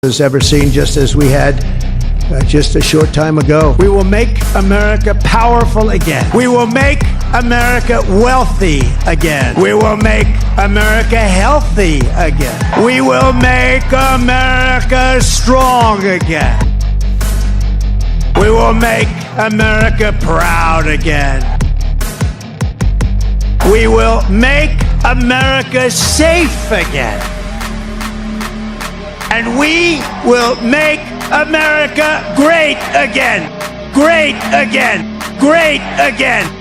has ever seen, just as we had just a short time ago. We will make America powerful again. We will make America wealthy again. We will make America healthy again. We will make America strong again. We will make America proud again. We will make America safe again. And we will make America great again. Great again. Great again.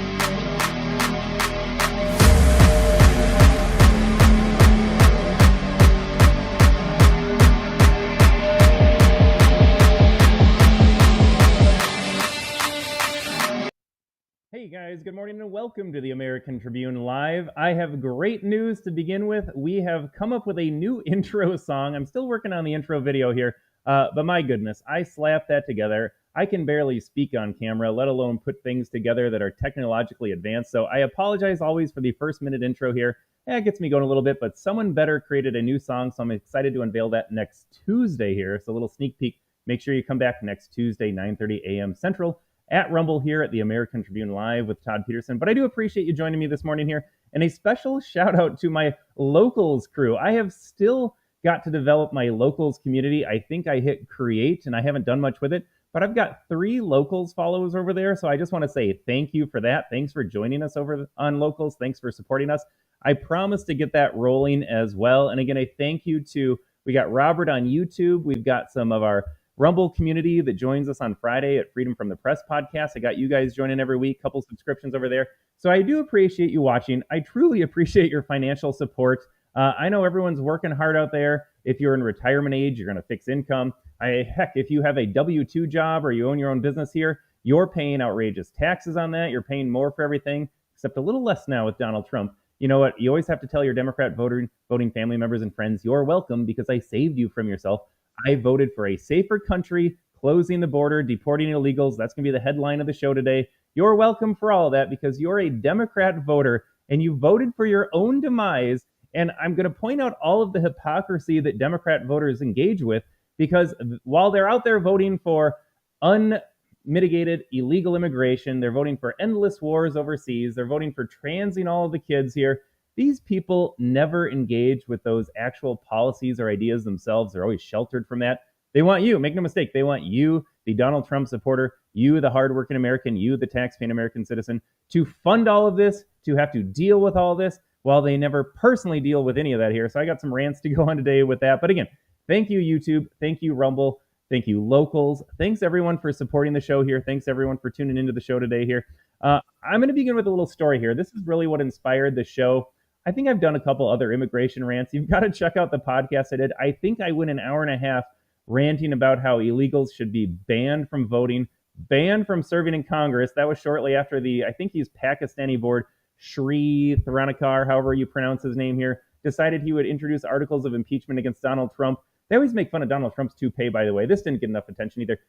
Hey guys, good morning and welcome to the American Tribune Live. I have great news to begin with. We have come up with a new intro song. I'm still working on the intro video here, but my goodness, I slapped that together. I can barely speak on camera, let alone put things together that are technologically advanced, so I apologize always for the first minute intro here. It gets me going a little bit, but someone better created a new song, so I'm excited to unveil that next Tuesday here. It's a little sneak peek. Make sure you come back next Tuesday, 9:30 a.m. Central, at Rumble here at the American Tribune Live with Todd Peterson. But I do appreciate you joining me this morning here. And a special shout out to my locals crew. I have still got to develop my locals community. I think I hit create and I haven't done much with it, but I've got 3 locals followers over there. So I just want to say thank you for that. Thanks for joining us over on locals. Thanks for supporting us. I promise to get that rolling as well. And again, a thank you to, we got Robert on YouTube. We've got some of our Rumble community that joins us on Friday at Freedom from the Press podcast. I got you guys joining every week, couple subscriptions over there. So I do appreciate you watching. I truly appreciate your financial support. I know everyone's working hard out there. If you're in retirement age, you're going to fix income. Heck, if you have a W-2 job or you own your own business here, you're paying outrageous taxes on that. You're paying more for everything, except a little less now with Donald Trump. You know what? You always have to tell your Democrat voting family members and friends, you're welcome because I saved you from yourself. I voted for a safer country, closing the border, deporting illegals. That's going to be the headline of the show today. You're welcome for all of that because you're a Democrat voter and you voted for your own demise. And I'm going to point out all of the hypocrisy that Democrat voters engage with because while they're out there voting for unmitigated illegal immigration, they're voting for endless wars overseas, they're voting for transing all of the kids here. These people never engage with those actual policies or ideas themselves. They're always sheltered from that. They want you, make no mistake, they want you, the Donald Trump supporter, you, the hardworking American, you, the taxpaying American citizen, to fund all of this, to have to deal with all this, while they never personally deal with any of that here. So I got some rants to go on today with that. But again, thank you, YouTube. Thank you, Rumble. Thank you, locals. Thanks, everyone, for supporting the show here. Thanks, everyone, for tuning into the show today here. I'm going to begin with a little story here. This is really what inspired the show. I think I've done a couple other immigration rants. You've got to check out the podcast I did. I think I went an hour and a half ranting about how illegals should be banned from voting, banned from serving in Congress. That was shortly after I think he's Pakistani board, Shri Tharanikar, however you pronounce his name here, decided he would introduce articles of impeachment against Donald Trump. They always make fun of Donald Trump's toupee, by the way. This didn't get enough attention either.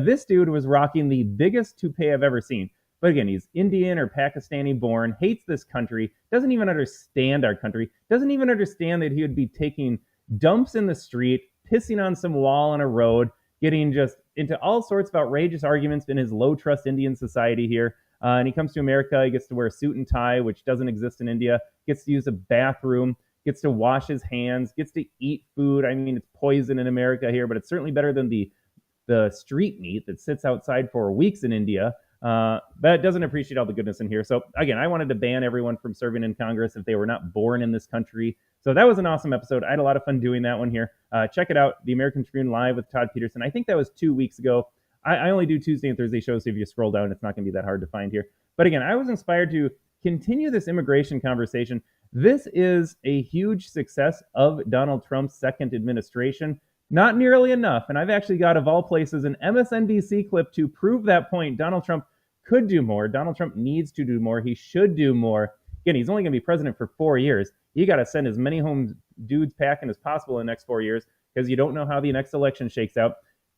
This dude was rocking the biggest toupee I've ever seen. But again, he's Indian or Pakistani born, hates this country, doesn't even understand our country, doesn't even understand that he would be taking dumps in the street, pissing on some wall on a road, getting just into all sorts of outrageous arguments in his low trust Indian society here. And he comes to America, he gets to wear a suit and tie, which doesn't exist in India, gets to use a bathroom, gets to wash his hands, gets to eat food. I mean, it's poison in America here, but it's certainly better than the street meat that sits outside for weeks in India. But doesn't appreciate all the goodness in here. So again, I wanted to ban everyone from serving in Congress if they were not born in this country. So that was an awesome episode. I had a lot of fun doing that one here. Check it out, the American Tribune Live with Todd Peterson. I think that was 2 weeks ago. I only do Tuesday and Thursday shows, so if you scroll down, it's not going to be that hard to find here. But again, I was inspired to continue this immigration conversation. This is a huge success of Donald Trump's second administration. Not nearly enough. And I've actually got, of all places, an MSNBC clip to prove that point. Donald Trump could do more. Donald Trump needs to do more. He should do more. Again, he's only going to be president for 4 years. You got to send as many home dudes packing as possible in the next 4 years because you don't know how the next election shakes out.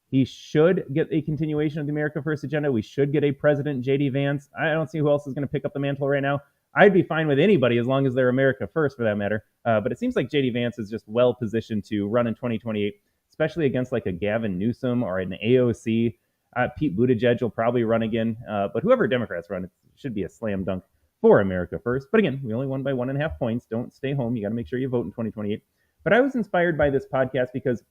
He should get a continuation of the America First agenda. We should get a President J.D. Vance. I don't see who else is going to pick up the mantle right now. I'd be fine with anybody as long as they're America First, for that matter. But it seems like J.D. Vance is just well positioned to run in 2028, especially against like a Gavin Newsom or an AOC. Pete Buttigieg will probably run again, but whoever Democrats run, it should be a slam dunk for America First. But again, we only won by 1.5 points. Don't stay home. You got to make sure you vote in 2028. But I was inspired by this podcast because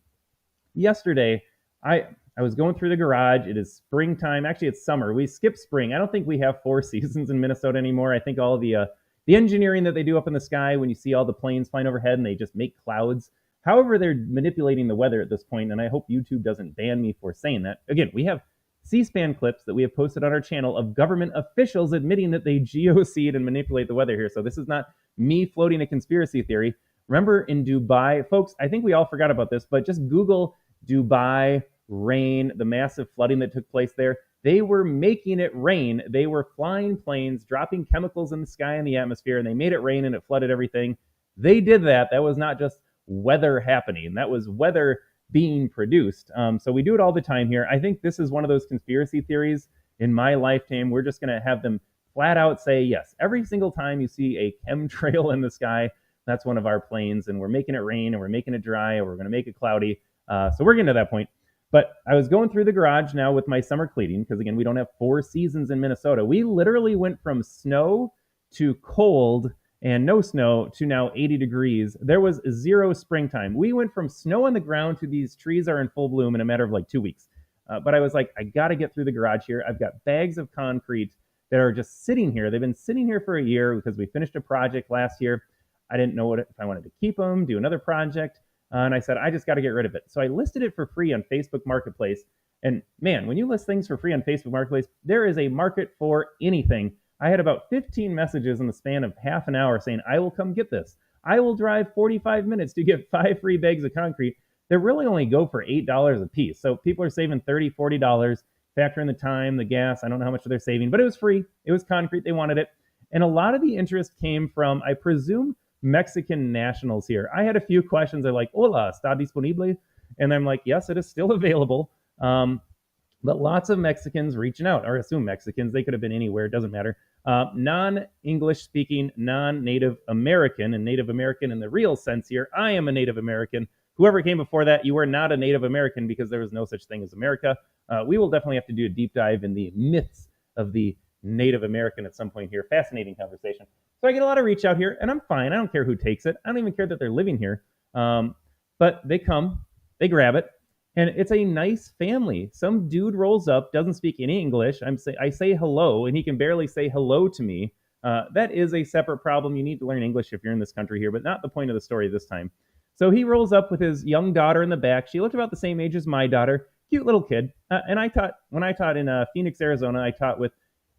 yesterday I was going through the garage. It is springtime. Actually, it's summer. We skipped spring. I don't think we have 4 seasons in Minnesota anymore. I think all of the engineering that they do up in the sky when you see all the planes flying overhead and they just make clouds. However, they're manipulating the weather at this point, and I hope YouTube doesn't ban me for saying that. Again, we have C-SPAN clips that we have posted on our channel of government officials admitting that they geoseed and manipulate the weather here. So this is not me floating a conspiracy theory. Remember in Dubai, folks, I think we all forgot about this, but just Google Dubai rain, the massive flooding that took place there. They were making it rain. They were flying planes, dropping chemicals in the sky and the atmosphere, and they made it rain and it flooded everything. They did that. That was not just weather happening. That was weather being produced. So we do it all the time here. I think this is one of those conspiracy theories in my lifetime. We're just going to have them flat out say, yes, every single time you see a chemtrail in the sky, that's one of our planes, and we're making it rain, and we're making it dry, or we're going to make it cloudy. So we're getting to that point. But I was going through the garage now with my summer cleaning, because again, we don't have 4 seasons in Minnesota. We literally went from snow to cold and no snow to now 80 degrees. There was 0 springtime. We went from snow on the ground to these trees are in full bloom in a matter of like 2 weeks. But I was like, I got to get through the garage here. I've got bags of concrete that are just sitting here. They've been sitting here for a year because we finished a project last year. I didn't know if I wanted to keep them, do another project. And I said, I just got to get rid of it. So I listed it for free on Facebook Marketplace. And man, when you list things for free on Facebook Marketplace, there is a market for anything. I had about 15 messages in the span of half an hour saying, I will come get this. I will drive 45 minutes to get 5 free bags of concrete. They really only go for $8 a piece. So people are saving $30, $40, factor in the time, the gas. I don't know how much they're saving, but it was free. It was concrete. They wanted it. And a lot of the interest came from, I presume, Mexican nationals here. I had a few questions. They're like, hola, ¿está disponible? And I'm like, yes, it is still available. But lots of Mexicans reaching out, or assume Mexicans. They could have been anywhere. It doesn't matter. Non-English speaking, non-Native American, and Native American in the real sense here. I am a Native American. Whoever came before that, you were not a Native American because there was no such thing as America. We will definitely have to do a deep dive in the myths of the Native American at some point here. Fascinating conversation. So I get a lot of reach out here, and I'm fine. I don't care who takes it. I don't even care that they're living here. But they come, they grab it, and it's a nice family. Some dude rolls up, doesn't speak any English. I say hello, and he can barely say hello to me. That is a separate problem. You need to learn English if you're in this country here, but not the point of the story this time. So he rolls up with his young daughter in the back. She looked about the same age as my daughter. Cute little kid. And when I taught in Phoenix, Arizona, I taught with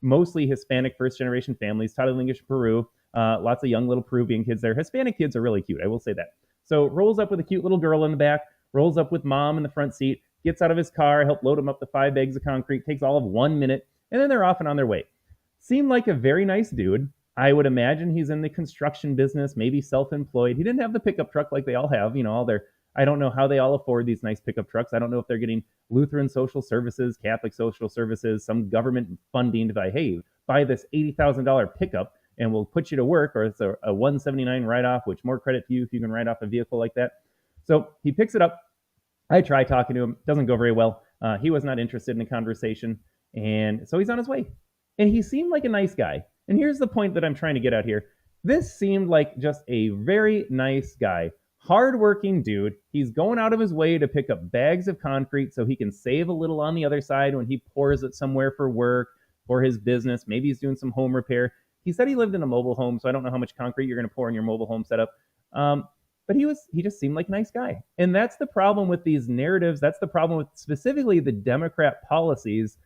mostly Hispanic first-generation families, taught in English Peru, lots of young little Peruvian kids there. Hispanic kids are really cute, I will say that. So rolls up with a cute little girl in the back, rolls up with mom in the front seat, gets out of his car, help load him up the 5 bags of concrete, takes all of 1 minute, and then they're off and on their way. Seemed like a very nice dude. I would imagine he's in the construction business, maybe self-employed. He didn't have the pickup truck like they all have, I don't know how they all afford these nice pickup trucks. I don't know if they're getting Lutheran social services, Catholic social services, some government funding to buy, hey, buy this $80,000 pickup and we'll put you to work, or it's a $179 write-off, which more credit to you if you can write off a vehicle like that. So he picks it up. I try talking to him. Doesn't go very well. He was not interested in a conversation. And so he's on his way. And he seemed like a nice guy. And here's the point that I'm trying to get at here. This seemed like just a very nice guy. Hardworking dude. He's going out of his way to pick up bags of concrete so he can save a little on the other side when he pours it somewhere for work, for his business. Maybe he's doing some home repair. He said he lived in a mobile home, so I don't know how much concrete you're going to pour in your mobile home setup. But he just seemed like a nice guy. And that's the problem with these narratives. That's the problem with specifically the Democrat policies.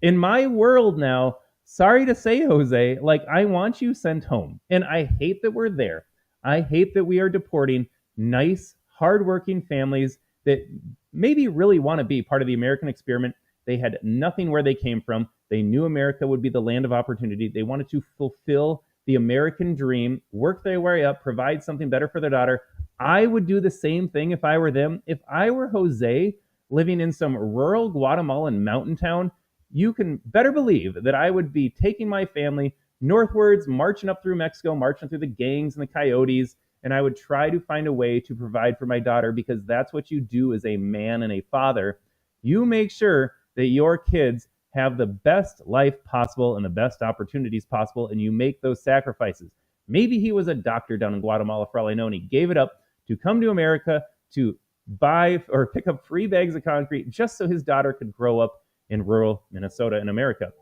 In my world now, sorry to say, Jose, I want you sent home. And I hate that we're there. I hate that we are deporting nice, hardworking families that maybe really want to be part of the American experiment. They had nothing where they came from. They knew America would be the land of opportunity. They wanted to fulfill the American dream, work their way up, provide something better for their daughter. I would do the same thing if I were them. If I were Jose living in some rural Guatemalan mountain town, you can better believe that I would be taking my family northwards, marching up through Mexico, marching through the gangs and the coyotes, and I would try to find a way to provide for my daughter, because that's what you do as a man and a father. You make sure that your kids have the best life possible and the best opportunities possible, and you make those sacrifices. Maybe he was a doctor down in Guatemala, for all I know, and he gave it up to come to America to buy or pick up free bags of concrete just so his daughter could grow up in rural Minnesota in America.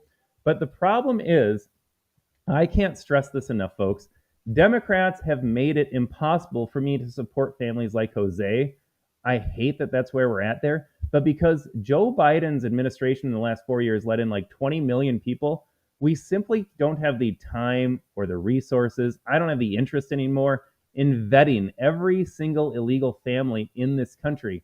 But the problem is, I can't stress this enough, folks. Democrats have made it impossible for me to support families like Jose. I hate that that's where we're at there. But because Joe Biden's administration in the last 4 years let in like 20 million people, we simply don't have the time or the resources. I don't have the interest anymore in vetting every single illegal family in this country.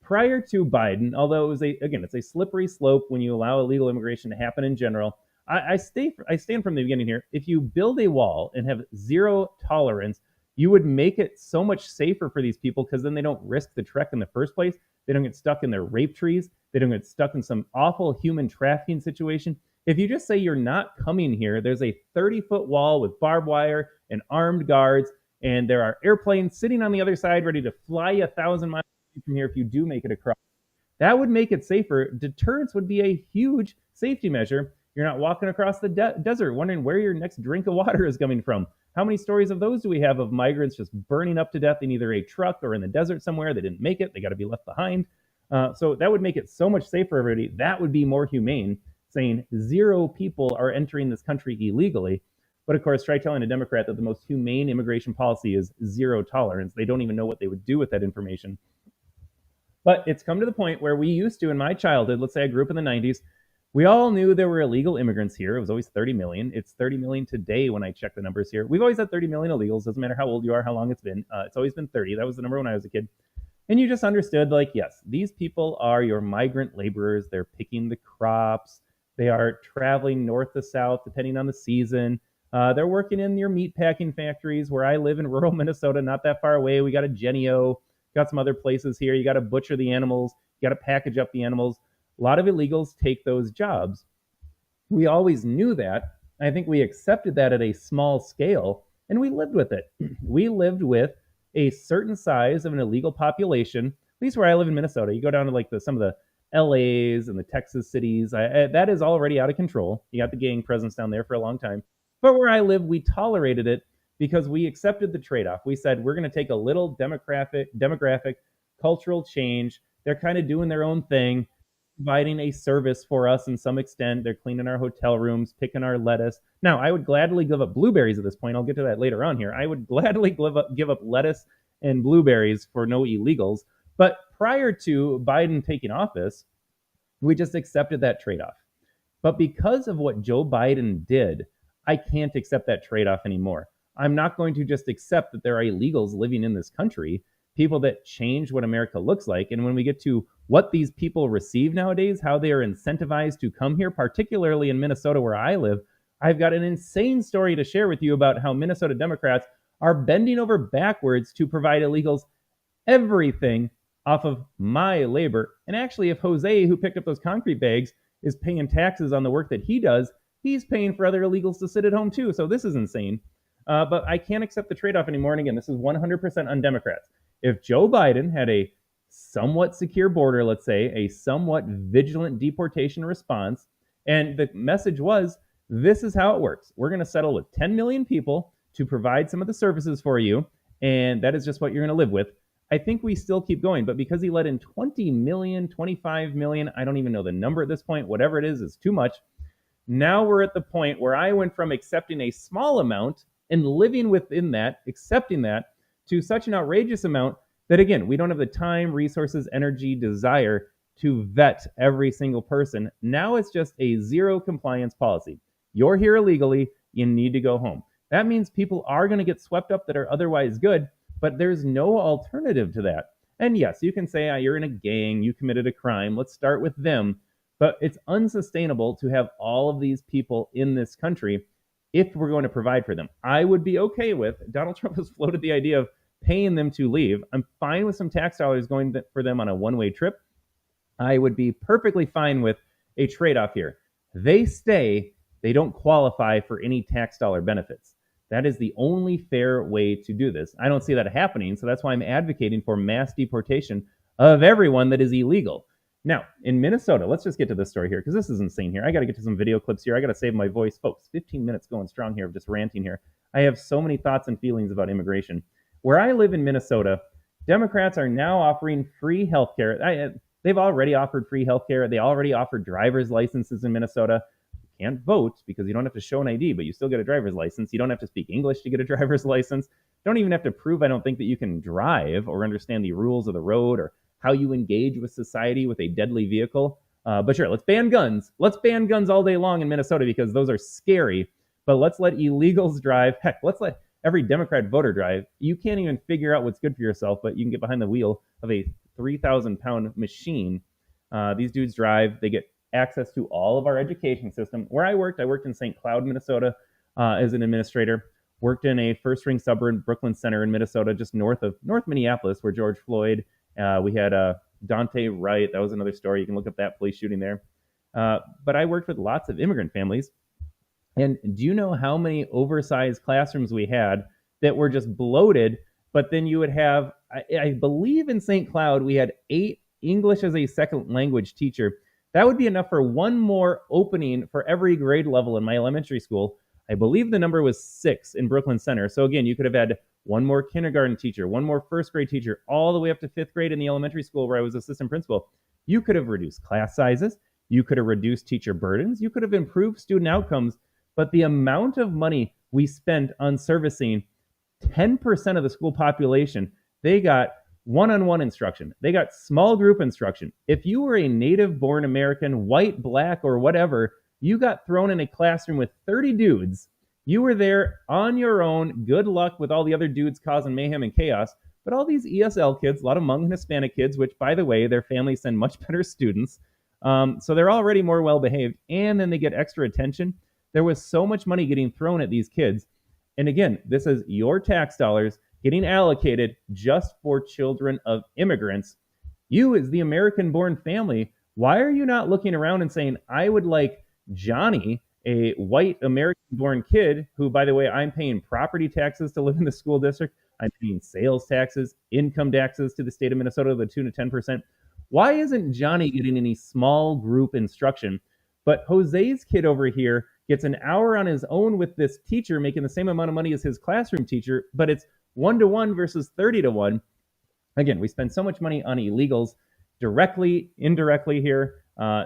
Prior to Biden, although it's a slippery slope when you allow illegal immigration to happen in general. I stand from the beginning here. If you build a wall and have zero tolerance, you would make it so much safer for these people, because then they don't risk the trek in the first place. They don't get stuck in their rape trees. They don't get stuck in some awful human trafficking situation. If you just say you're not coming here, there's a 30-foot wall with barbed wire and armed guards, and there are airplanes sitting on the other side ready to fly you 1,000 miles from here if you do make it across. That would make it safer. Deterrence would be a huge safety measure. You're not walking across the desert wondering where your next drink of water is coming from. How many stories of those do we have of migrants just burning up to death in either a truck or in the desert somewhere? They didn't make it. They got to be left behind. So that would make it so much safer for everybody. That would be more humane, saying 0 people are entering this country illegally. But of course, try telling a Democrat that the most humane immigration policy is 0 tolerance. They don't even know what they would do with that information. But it's come to the point where we used to, in my childhood, let's say I grew up in the 90s, we all knew there were illegal immigrants here. It was always 30 million. It's 30 million today when I check the numbers here. We've always had 30 million illegals. Doesn't matter how old you are, how long it's been. It's always been 30. That was the number when I was a kid. And you just understood, like, yes, these people are your migrant laborers. They're picking the crops. They are traveling north to south, depending on the season. They're working in your meat packing factories, where I live in rural Minnesota, not that far away. We got a Genio, got some other places here. You got to butcher the animals. You got to package up the animals. A lot of illegals take those jobs. We always knew that. I think we accepted that at a small scale, and we lived with it. We lived with a certain size of an illegal population, at least where I live in Minnesota. You go down to like some of the LAs and the Texas cities, that is already out of control. You got the gang presence down there for a long time. But where I live, we tolerated it because we accepted the trade-off. We said, we're going to take a little demographic, cultural change. They're kind of doing their own thing, providing a service for us in some extent. They're cleaning our hotel rooms, picking our lettuce. Now, I would gladly give up blueberries at this point. I'll get to that later on here. I would gladly give up lettuce and blueberries for no illegals. But prior to Biden taking office, we just accepted that trade-off. But because of what Joe Biden did, I can't accept that trade-off anymore. I'm not going to just accept that there are illegals living in this country, people that change what America looks like. And when we get to what these people receive nowadays, how they are incentivized to come here, particularly in Minnesota where I live, I've got an insane story to share with you about how Minnesota Democrats are bending over backwards to provide illegals everything off of my labor. And actually, if Jose, who picked up those concrete bags, is paying taxes on the work that he does, he's paying for other illegals to sit at home too. So this is insane. But I can't accept the trade-off anymore. And again, this is 100% on Democrats. If Joe Biden had a somewhat secure border, let's say, a somewhat vigilant deportation response, and the message was, this is how it works. We're going to settle with 10 million people to provide some of the services for you, and that is just what you're going to live with. I think we still keep going, but because he let in 20 million, 25 million, I don't even know the number at this point, whatever it is too much. Now we're at the point where I went from accepting a small amount and living within that, accepting that, to such an outrageous amount that, again, we don't have the time, resources, energy, desire to vet every single person. Now it's just a zero compliance policy. You're here illegally, you need to go home. That means people are going to get swept up that are otherwise good, but there's no alternative to that. And yes, you can say, you're in a gang, you committed a crime, let's start with them. But it's unsustainable to have all of these people in this country if we're going to provide for them. I would be okay with, Donald Trump has floated the idea of paying them to leave. I'm fine with some tax dollars going for them on a one-way trip. I would be perfectly fine with a trade-off here. They stay, they don't qualify for any tax dollar benefits. That is the only fair way to do this. I don't see that happening, so that's why I'm advocating for mass deportation of everyone that is illegal. Now, in Minnesota, let's just get to this story here because this is insane here. I got to get to some video clips here. I got to save my voice. Folks, 15 minutes going strong here of just ranting here. I have so many thoughts and feelings about immigration. Where I live in Minnesota, Democrats are now offering free health care. They've already offered free health care. They already offered driver's licenses in Minnesota. You can't vote because you don't have to show an ID, but you still get a driver's license. You don't have to speak English to get a driver's license. You don't even have to prove, I don't think, that you can drive or understand the rules of the road or how you engage with society with a deadly vehicle. But sure, let's ban guns. Let's ban guns all day long in Minnesota because those are scary. But let's let illegals drive. Heck, let's let every Democrat voter drive. You can't even figure out what's good for yourself, but you can get behind the wheel of a 3,000-pound machine. These dudes drive. They get access to all of our education system. Where I worked in St. Cloud, Minnesota, as an administrator. Worked in a first-ring suburb, Brooklyn Center in Minnesota, just north Minneapolis, where George Floyd. We had Dante Wright. That was another story. You can look up that police shooting there. But I worked with lots of immigrant families. And do you know how many oversized classrooms we had that were just bloated? But then you would have, I believe in St. Cloud, we had 8 English as a second language teacher. That would be enough for one more opening for every grade level in my elementary school. I believe the number was 6 in Brooklyn Center. So again, you could have had one more kindergarten teacher, one more first grade teacher, all the way up to 5th grade in the elementary school where I was assistant principal. You could have reduced class sizes. You could have reduced teacher burdens. You could have improved student outcomes. But the amount of money we spent on servicing 10% of the school population, they got one-on-one instruction. They got small group instruction. If you were a native-born American, white, black, or whatever, you got thrown in a classroom with 30 dudes. You were there on your own. Good luck with all the other dudes causing mayhem and chaos. But all these ESL kids, a lot of Hmong and Hispanic kids, which, by the way, their families send much better students. So they're already more well-behaved, and then they get extra attention. There was so much money getting thrown at these kids. And again, this is your tax dollars getting allocated just for children of immigrants. You, as the American-born family, why are you not looking around and saying, I would like Johnny, a white American-born kid, who, by the way, I'm paying property taxes to live in the school district. I'm paying sales taxes, income taxes to the state of Minnesota to the tune of 10%. Why isn't Johnny getting any small group instruction? But Jose's kid over here gets an hour on his own with this teacher making the same amount of money as his classroom teacher, but it's 1-to-1 versus 30-to-1. Again, we spend so much money on illegals directly, indirectly here.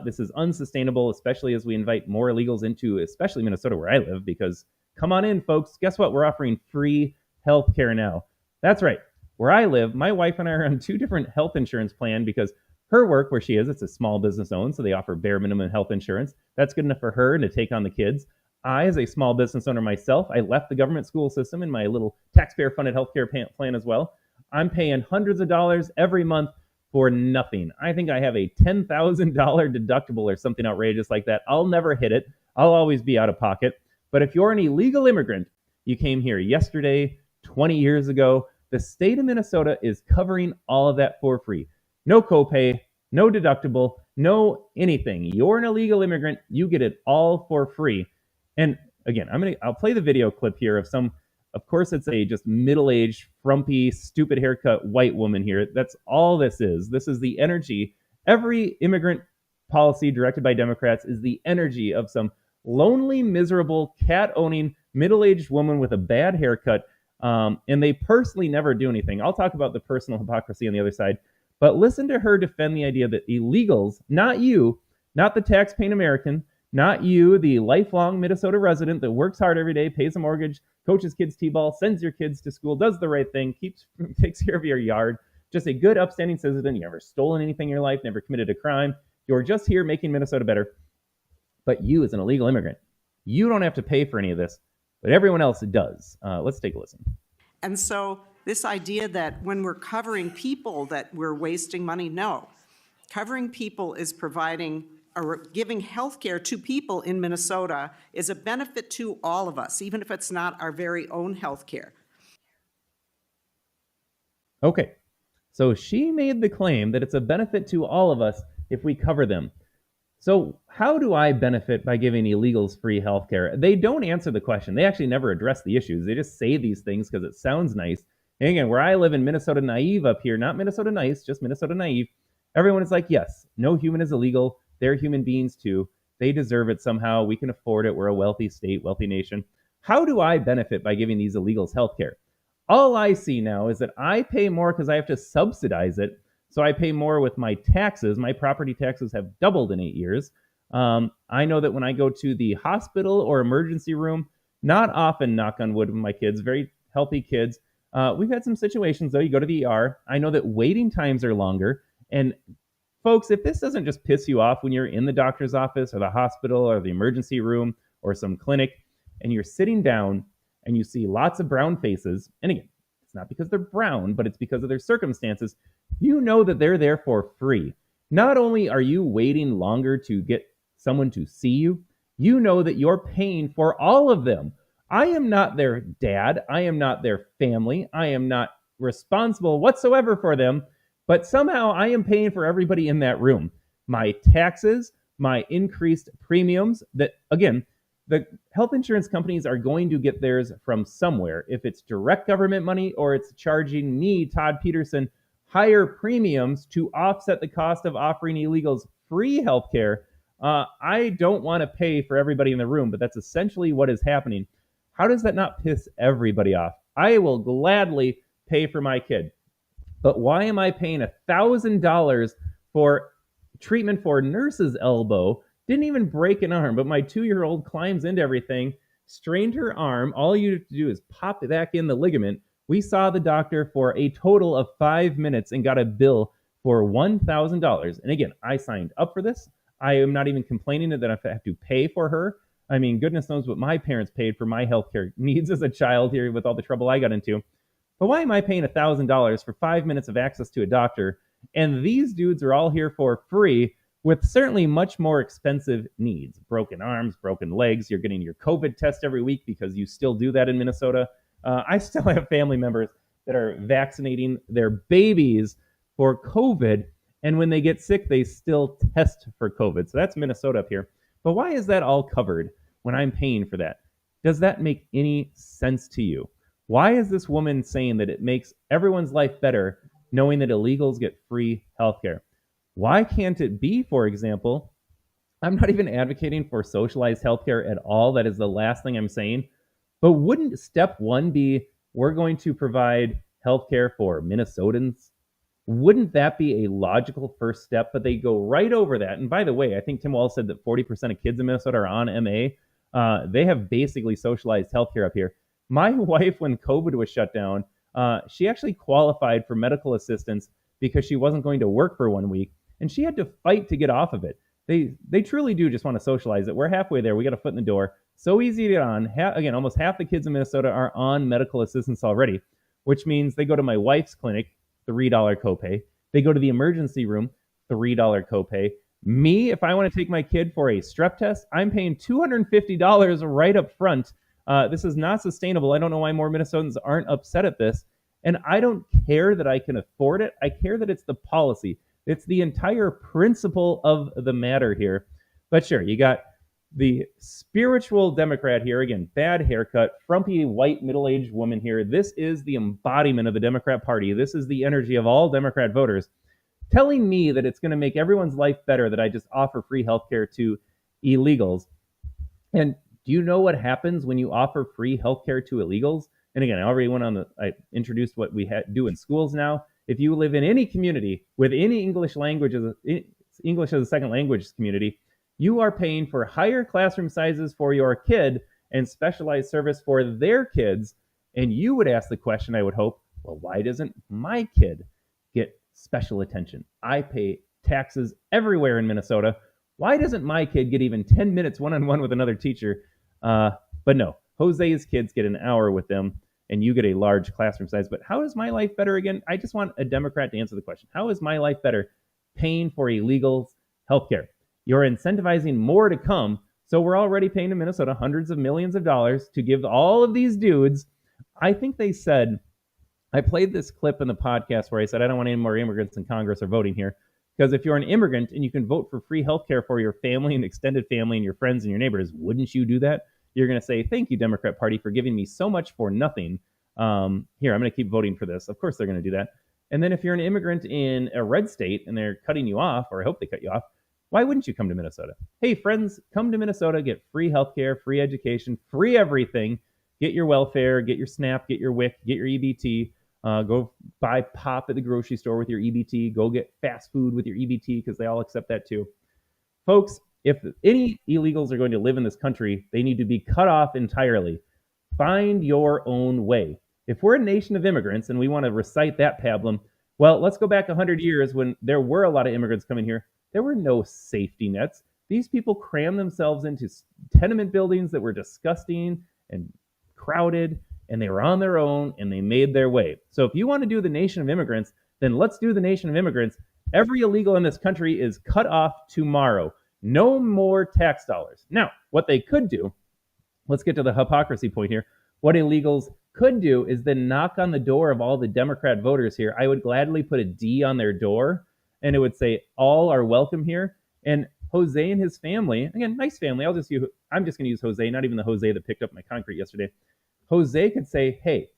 This is unsustainable, especially as we invite more illegals into, especially Minnesota where I live, because come on in, folks. Guess what? We're offering free health care now. That's right. Where I live, my wife and I are on 2 different health insurance plans because her work, where she is, it's a small business owned, so they offer bare minimum health insurance. That's good enough for her and to take on the kids. I, as a small business owner myself, I left the government school system in my little taxpayer-funded healthcare plan as well. I'm paying hundreds of dollars every month for nothing. I think I have a $10,000 deductible or something outrageous like that. I'll never hit it. I'll always be out of pocket. But if you're an illegal immigrant, you came here yesterday, 20 years ago, the state of Minnesota is covering all of that for free. No copay, no deductible, no anything. You're an illegal immigrant, you get it all for free. And again, I'll play the video clip here of some, of course it's a just middle-aged, frumpy, stupid haircut white woman here. That's all this is. This is the energy. Every immigrant policy directed by Democrats is the energy of some lonely, miserable, cat-owning, middle-aged woman with a bad haircut. And they personally never do anything. I'll talk about the personal hypocrisy on the other side. But listen to her defend the idea that illegals, not you, not the tax-paying American, not you, the lifelong Minnesota resident that works hard every day, pays a mortgage, coaches kids t-ball, sends your kids to school, does the right thing, takes care of your yard, just a good, upstanding citizen. You never stolen anything in your life, never committed a crime. You're just here making Minnesota better. But you, as an illegal immigrant, you don't have to pay for any of this, but everyone else does. Let's take a listen. And so this idea that when we're covering people that we're wasting money, no. Covering people is providing or giving health care to people in Minnesota is a benefit to all of us, even if it's not our very own health care. Okay, so she made the claim that it's a benefit to all of us if we cover them. So, how do I benefit by giving illegals free healthcare? They don't answer the question. They actually never address the issues. They just say these things because it sounds nice. And again, where I live in Minnesota naive up here, not Minnesota nice, just Minnesota naive, everyone is like, yes, no human is illegal. They're human beings too. They deserve it somehow. We can afford it. We're a wealthy state, wealthy nation. How do I benefit by giving these illegals healthcare? All I see now is that I pay more because I have to subsidize it. So I pay more with my taxes. My property taxes have doubled in 8 years. I know that when I go to the hospital or emergency room, not often, knock on wood, with my kids, very healthy kids. We've had some situations, though. You go to the ER. I know that waiting times are longer. And folks, if this doesn't just piss you off when you're in the doctor's office or the hospital or the emergency room or some clinic and you're sitting down and you see lots of brown faces, and again, it's not because they're brown, but it's because of their circumstances, you know that they're there for free. Not only are you waiting longer to get someone to see you, you know that you're paying for all of them. I am not their dad. I am not their family. I am not responsible whatsoever for them, but somehow I am paying for everybody in that room. My taxes, my increased premiums, that again, the health insurance companies are going to get theirs from somewhere. If it's direct government money or it's charging me, Todd Peterson, higher premiums to offset the cost of offering illegals free healthcare, I don't want to pay for everybody in the room, but that's essentially what is happening. How does that not piss everybody off? I will gladly pay for my kid. But why am I paying $1,000 for treatment for nurse's elbow? Didn't even break an arm, but my 2-year-old climbs into everything, strained her arm. All you have to do is pop it back in the ligament. We saw the doctor for a total of 5 minutes and got a bill for $1,000. And again, I signed up for this. I am not even complaining that I have to pay for her. I mean, goodness knows what my parents paid for my healthcare needs as a child here with all the trouble I got into. But why am I paying $1,000 for 5 minutes of access to a doctor? And these dudes are all here for free with certainly much more expensive needs. Broken arms, broken legs. You're getting your COVID test every week because you still do that in Minnesota. I still have family members that are vaccinating their babies for COVID. And when they get sick, they still test for COVID. So that's Minnesota up here. But why is that all covered when I'm paying for that? Does that make any sense to you? Why is this woman saying that it makes everyone's life better knowing that illegals get free healthcare? Why can't it be, for example, I'm not even advocating for socialized healthcare at all. That is the last thing I'm saying. But wouldn't step one be we're going to provide healthcare for Minnesotans? Wouldn't that be a logical first step? But they go right over that. And by the way, I think Tim Walz said that 40% of kids in Minnesota are on MA. They have basically socialized healthcare up here. My wife, when COVID was shut down, she actually qualified for medical assistance because she wasn't going to work for 1 week, and she had to fight to get off of it. They truly do just want to socialize it. We're halfway there. We got a foot in the door. So easy to get on. Again, almost half the kids in Minnesota are on medical assistance already, which means they go to my wife's clinic, $3 copay. They go to the emergency room, $3 copay. Me, if I want to take my kid for a strep test, I'm paying $250 right up front. This is not sustainable. I don't know why more Minnesotans aren't upset at this. And I don't care that I can afford it. I care that it's the policy. It's the entire principle of the matter here. But sure, you got the spiritual Democrat here. Again, bad haircut, frumpy white middle-aged woman here. This is the embodiment of the Democrat Party. This is the energy of all Democrat voters telling me that it's going to make everyone's life better that I just offer free healthcare to illegals. And do you know what happens when you offer free healthcare to illegals? And again, I already I introduced what we do in schools now. If you live in any community with any English as a second language community, you are paying for higher classroom sizes for your kid and specialized service for their kids. And you would ask the question, I would hope, well, why doesn't my kid get special attention? I pay taxes everywhere in Minnesota. Why doesn't my kid get even 10 minutes one-on-one with another teacher? But no, Jose's kids get an hour with them, and you get a large classroom size. But how is my life better again? I just want a Democrat to answer the question. How is my life better paying for illegals' healthcare? You're incentivizing more to come. So we're already paying in Minnesota hundreds of millions of dollars to give all of these dudes. I think they said, I played this clip in the podcast where I said, I don't want any more immigrants in Congress or voting here. Because if you're an immigrant and you can vote for free healthcare for your family and extended family and your friends and your neighbors, wouldn't you do that? You're going to say, thank you, Democrat Party, for giving me so much for nothing. Here, I'm going to keep voting for this. Of course, they're going to do that. And then if you're an immigrant in a red state and they're cutting you off, or I hope they cut you off, why wouldn't you come to Minnesota? Hey, friends, come to Minnesota, get free healthcare, free education, free everything. Get your welfare, get your SNAP, get your WIC, get your EBT. Go buy pop at the grocery store with your EBT. Go get fast food with your EBT because they all accept that too. Folks, if any illegals are going to live in this country, they need to be cut off entirely. Find your own way. If we're a nation of immigrants and we want to recite that pablum, well, let's go back 100 years when there were a lot of immigrants coming here. There were no safety nets. These people crammed themselves into tenement buildings that were disgusting and crowded, and they were on their own and they made their way. So if you want to do the nation of immigrants, then let's do the nation of immigrants. Every illegal in this country is cut off tomorrow. No more tax dollars. Now, what they could do, let's get to the hypocrisy point here. What illegals could do is then knock on the door of all the Democrat voters here. I would gladly put a D on their door and it would say, all are welcome here. And Jose and his family, again, nice family. I'm just going to use Jose, not even the Jose that picked up my concrete yesterday. Jose could say, hey,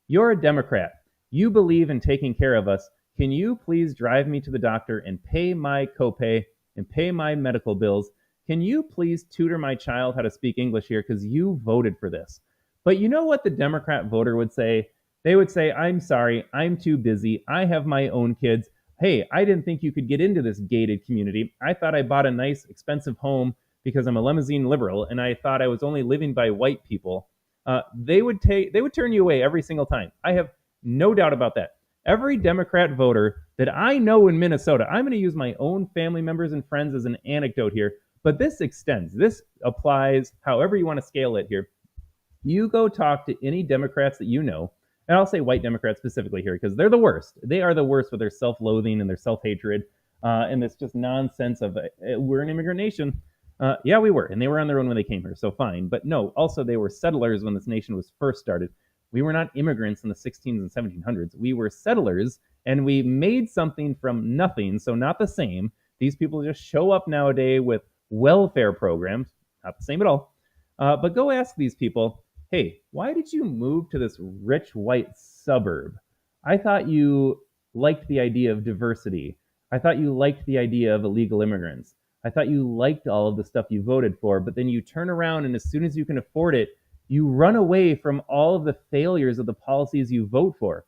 you're a Democrat. You believe in taking care of us. Can you please drive me to the doctor and pay my copay and pay my medical bills? Can you please tutor my child how to speak English here because you voted for this? But you know what the Democrat voter would say? They would say, I'm sorry, I'm too busy. I have my own kids. Hey, I didn't think you could get into this gated community. I thought I bought a nice, expensive home because I'm a limousine liberal, and I thought I was only living by white people. They would turn you away every single time. I have no doubt about that. Every Democrat voter that I know in Minnesota, I'm going to use my own family members and friends as an anecdote here, but this applies however you want to scale it here. You go talk to any Democrats that you know, and I'll say white Democrats specifically here because they're the worst. They are the worst with their self-loathing and their self-hatred and this just nonsense of we're an immigrant nation. Yeah, we were, and they were on their own when they came here, so fine. But no, also they were settlers when this nation was first started. We were not immigrants in the 1600s and 1700s. We were settlers, and we made something from nothing, so not the same. These people just show up nowadays with welfare programs, not the same at all. But go ask these people, hey, why did you move to this rich white suburb? I thought you liked the idea of diversity. I thought you liked the idea of illegal immigrants. I thought you liked all of the stuff you voted for, but then you turn around and as soon as you can afford it, you run away from all of the failures of the policies you vote for.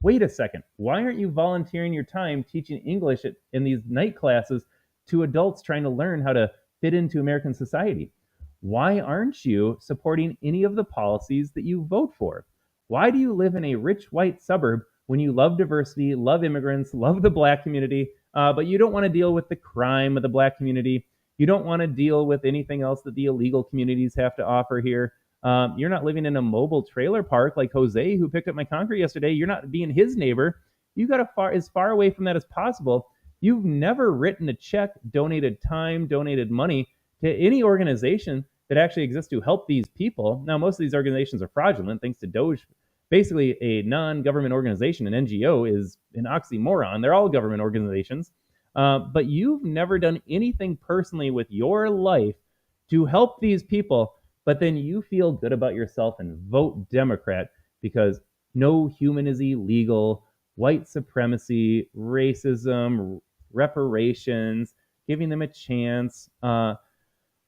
Wait a second. Why aren't you volunteering your time teaching English in these night classes to adults trying to learn how to fit into American society? Why aren't you supporting any of the policies that you vote for? Why do you live in a rich white suburb when you love diversity, love immigrants, love the black community, but you don't want to deal with the crime of the black community? You don't want to deal with anything else that the illegal communities have to offer here. You're not living in a mobile trailer park like Jose, who picked up my concrete yesterday. You're not being his neighbor. You got as far away from that as possible. You've never written a check, donated time, donated money to any organization that actually exists to help these people. Now, most of these organizations are fraudulent, thanks to Doge. Basically, a non-government organization, an NGO, is an oxymoron. They're all government organizations. But you've never done anything personally with your life to help these people, but then you feel good about yourself and vote Democrat because no human is illegal, white supremacy, racism, reparations, giving them a chance.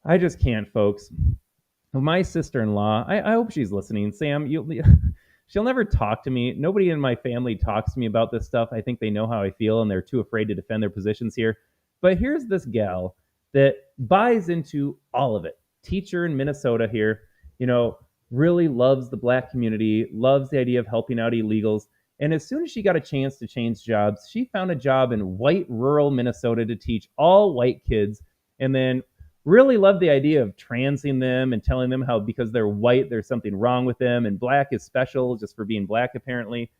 I just can't, folks. My sister-in-law, I hope she's listening. Sam, she'll never talk to me. Nobody in my family talks to me about this stuff. I think they know how I feel, and they're too afraid to defend their positions here. But here's this gal that buys into all of it. Teacher in Minnesota here, really loves the black community, loves the idea of helping out illegals. And as soon as she got a chance to change jobs, she found a job in white rural Minnesota to teach all white kids, and then really loved the idea of transing them and telling them how because they're white, there's something wrong with them, and black is special just for being black, apparently.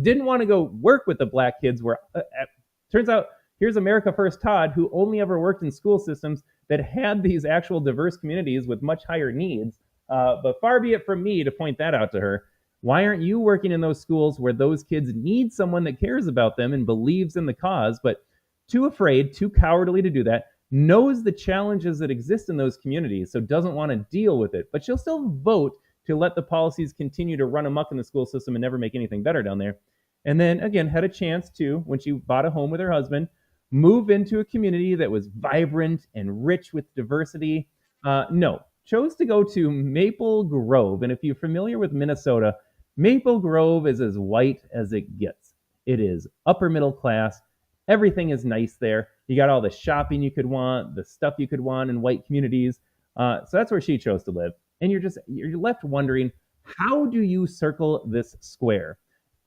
Didn't want to go work with the black kids where turns out here's America First Todd, who only ever worked in school systems that had these actual diverse communities with much higher needs. But far be it from me to point that out to her. Why aren't you working in those schools where those kids need someone that cares about them and believes in the cause? But too afraid, too cowardly to do that, knows the challenges that exist in those communities, so doesn't want to deal with it, but she'll still vote to let the policies continue to run amok in the school system and never make anything better down there. And then again, had a chance to, when she bought a home with her husband, move into a community that was vibrant and rich with diversity. No, chose to go to Maple Grove. And if you're familiar with Minnesota, Maple Grove is as white as it gets. It is upper middle class. Everything is nice there. You got all the shopping you could want, the stuff you could want in white communities. So that's where she chose to live. And you're left wondering, how do you circle this square?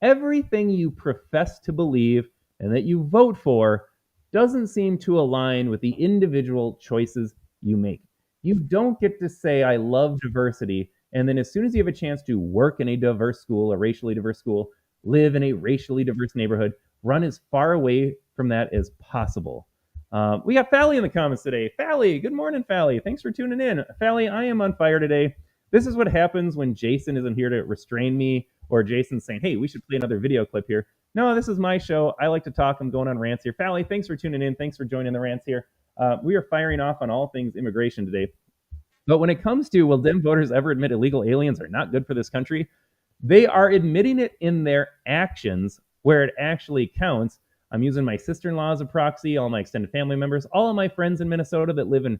Everything you profess to believe and that you vote for doesn't seem to align with the individual choices you make. You don't get to say, I love diversity, and then as soon as you have a chance to work in a diverse school, a racially diverse school, live in a racially diverse neighborhood, run as far away from that as possible. We got Fally in the comments today. Fally, good morning, Fally. Thanks for tuning in. Fally, I am on fire today. This is what happens when Jason isn't here to restrain me, or Jason's saying, hey, we should play another video clip here. No, this is my show. I like to talk. I'm going on rants here. Fally, thanks for tuning in. Thanks for joining the rants here. We are firing off on all things immigration today. But when it comes to, will Dem voters ever admit illegal aliens are not good for this country? They are admitting it in their actions where it actually counts. I'm using my sister-in-law as a proxy, all my extended family members, all of my friends in Minnesota that live in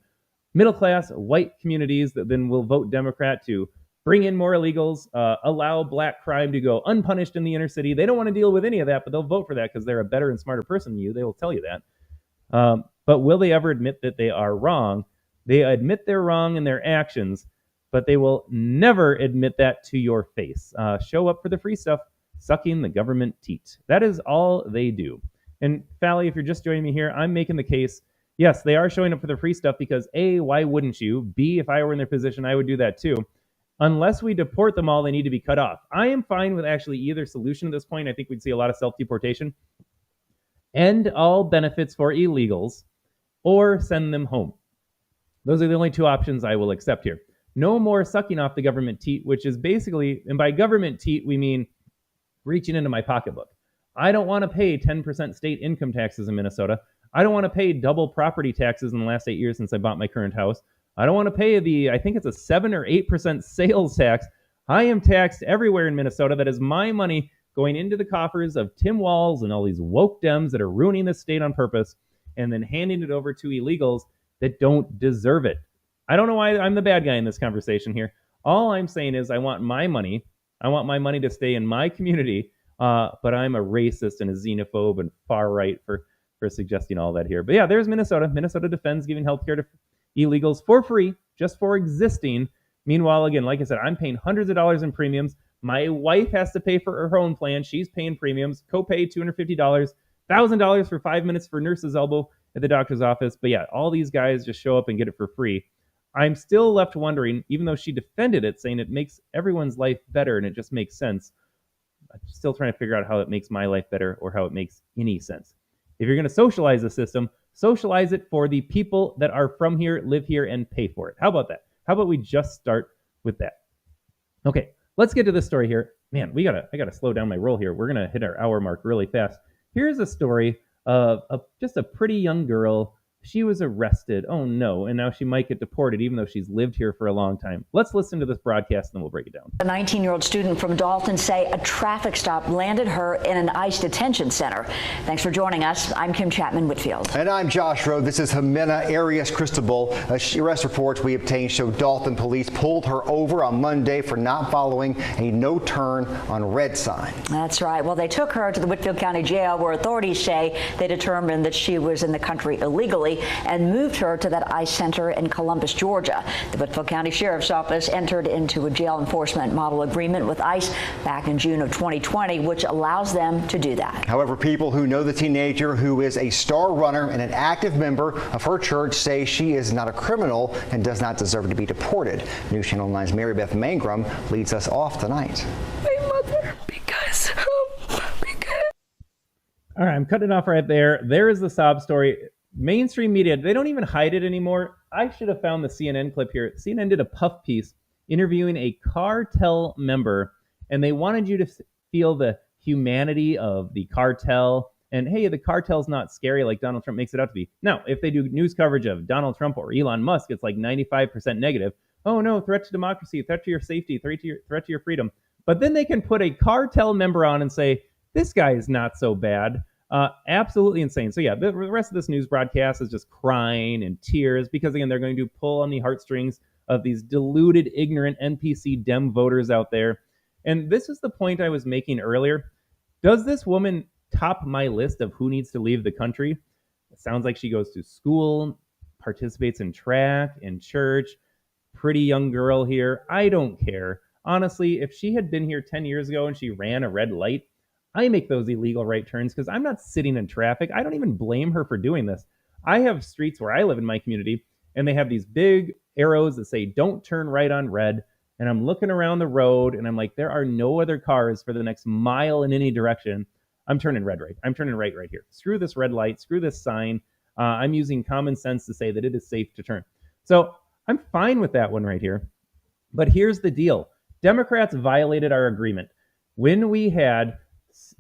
middle-class white communities that then will vote Democrat to bring in more illegals, allow black crime to go unpunished in the inner city. They don't want to deal with any of that, but they'll vote for that because they're a better and smarter person than you. They will tell you that. But will they ever admit that they are wrong? They admit they're wrong in their actions, but they will never admit that to your face. Show up for the free stuff, sucking the government teat. That is all they do. And Fally, if you're just joining me here, I'm making the case, yes, they are showing up for the free stuff because A, why wouldn't you? B, if I were in their position, I would do that too. Unless we deport them all, they need to be cut off. I am fine with actually either solution at this point. I think we'd see a lot of self-deportation. End all benefits for illegals or send them home. Those are the only two options I will accept here. No more sucking off the government teat, which is basically, and by government teat, we mean reaching into my pocketbook. I don't want to pay 10% state income taxes in Minnesota. I don't want to pay double property taxes in the last 8 years since I bought my current house. I don't want to pay I think it's a 7 or 8% sales tax. I am taxed everywhere in Minnesota. That is my money going into the coffers of Tim Walz and all these woke Dems that are ruining the state on purpose and then handing it over to illegals that don't deserve it. I don't know why I'm the bad guy in this conversation here. All I'm saying is I want my money. I want my money to stay in my community, but I'm a racist and a xenophobe and far right for suggesting all that here. But yeah, there's Minnesota. Minnesota defends giving healthcare to illegals for free, just for existing. Meanwhile, again, like I said, I'm paying hundreds of dollars in premiums. My wife has to pay for her own plan. She's paying premiums. Copay $250, $1,000 for 5 minutes for nurse's elbow at the doctor's office. But yeah, all these guys just show up and get it for free. I'm still left wondering, even though she defended it, saying it makes everyone's life better and it just makes sense, I'm still trying to figure out how it makes my life better or how it makes any sense. If you're going to socialize the system, socialize it for the people that are from here, live here, and pay for it. How about that? How about we just start with that? Okay, let's get to this story here. Man, I gotta slow down my roll here. We're gonna hit our hour mark really fast. Here's a story of just a pretty young girl. She was arrested. Oh no, and now she might get deported even though she's lived here for a long time. Let's listen to this broadcast and then we'll break it down. A 19-year-old student from Dalton say a traffic stop landed her in an ICE detention center. Thanks for joining us. I'm Kim Chapman-Whitfield. And I'm Josh Rowe. This is Jimena Arias Cristobal. Arrest reports we obtained show Dalton police pulled her over on Monday for not following a no turn on red sign. That's right. Well, they took her to the Whitfield County Jail where authorities say they determined that she was in the country illegally and moved her to that ICE center in Columbus, Georgia. The Whitfield County Sheriff's Office entered into a jail enforcement model agreement with ICE back in June of 2020, which allows them to do that. However, people who know the teenager, who is a star runner and an active member of her church, say she is not a criminal and does not deserve to be deported. News Channel 9's Mary Beth Mangrum leads us off tonight. My mother, because All right, I'm cutting it off right there. There is the sob story. Mainstream media, they don't even hide it anymore. I should have found the CNN clip here. CNN did a puff piece interviewing a cartel member, and they wanted you to feel the humanity of the cartel And hey, the cartel's not scary like Donald Trump makes it out to be. Now, if they do news coverage of Donald Trump or Elon Musk, it's like 95% negative. Oh no, threat to democracy, threat to your safety, threat to your freedom. But then they can put a cartel member on and say, this guy is not so bad. Absolutely insane. So yeah, the rest of this news broadcast is just crying and tears because again, they're going to pull on the heartstrings of these deluded, ignorant NPC Dem voters out there. And this is the point I was making earlier. Does this woman top my list of who needs to leave the country? It sounds like she goes to school, participates in track, in church, pretty young girl here. I don't care. Honestly, if she had been here 10 years ago and she ran a red light, I make those illegal right turns because I'm not sitting in traffic. I don't even blame her for doing this. I have streets where I live in my community, and they have these big arrows that say, don't turn right on red. And I'm looking around the road, and I'm like, there are no other cars for the next mile in any direction. I'm turning red right. I'm turning right here. Screw this red light. Screw this sign. I'm using common sense to say that it is safe to turn. So I'm fine with that one right here. But here's the deal. Democrats violated our agreement. When we had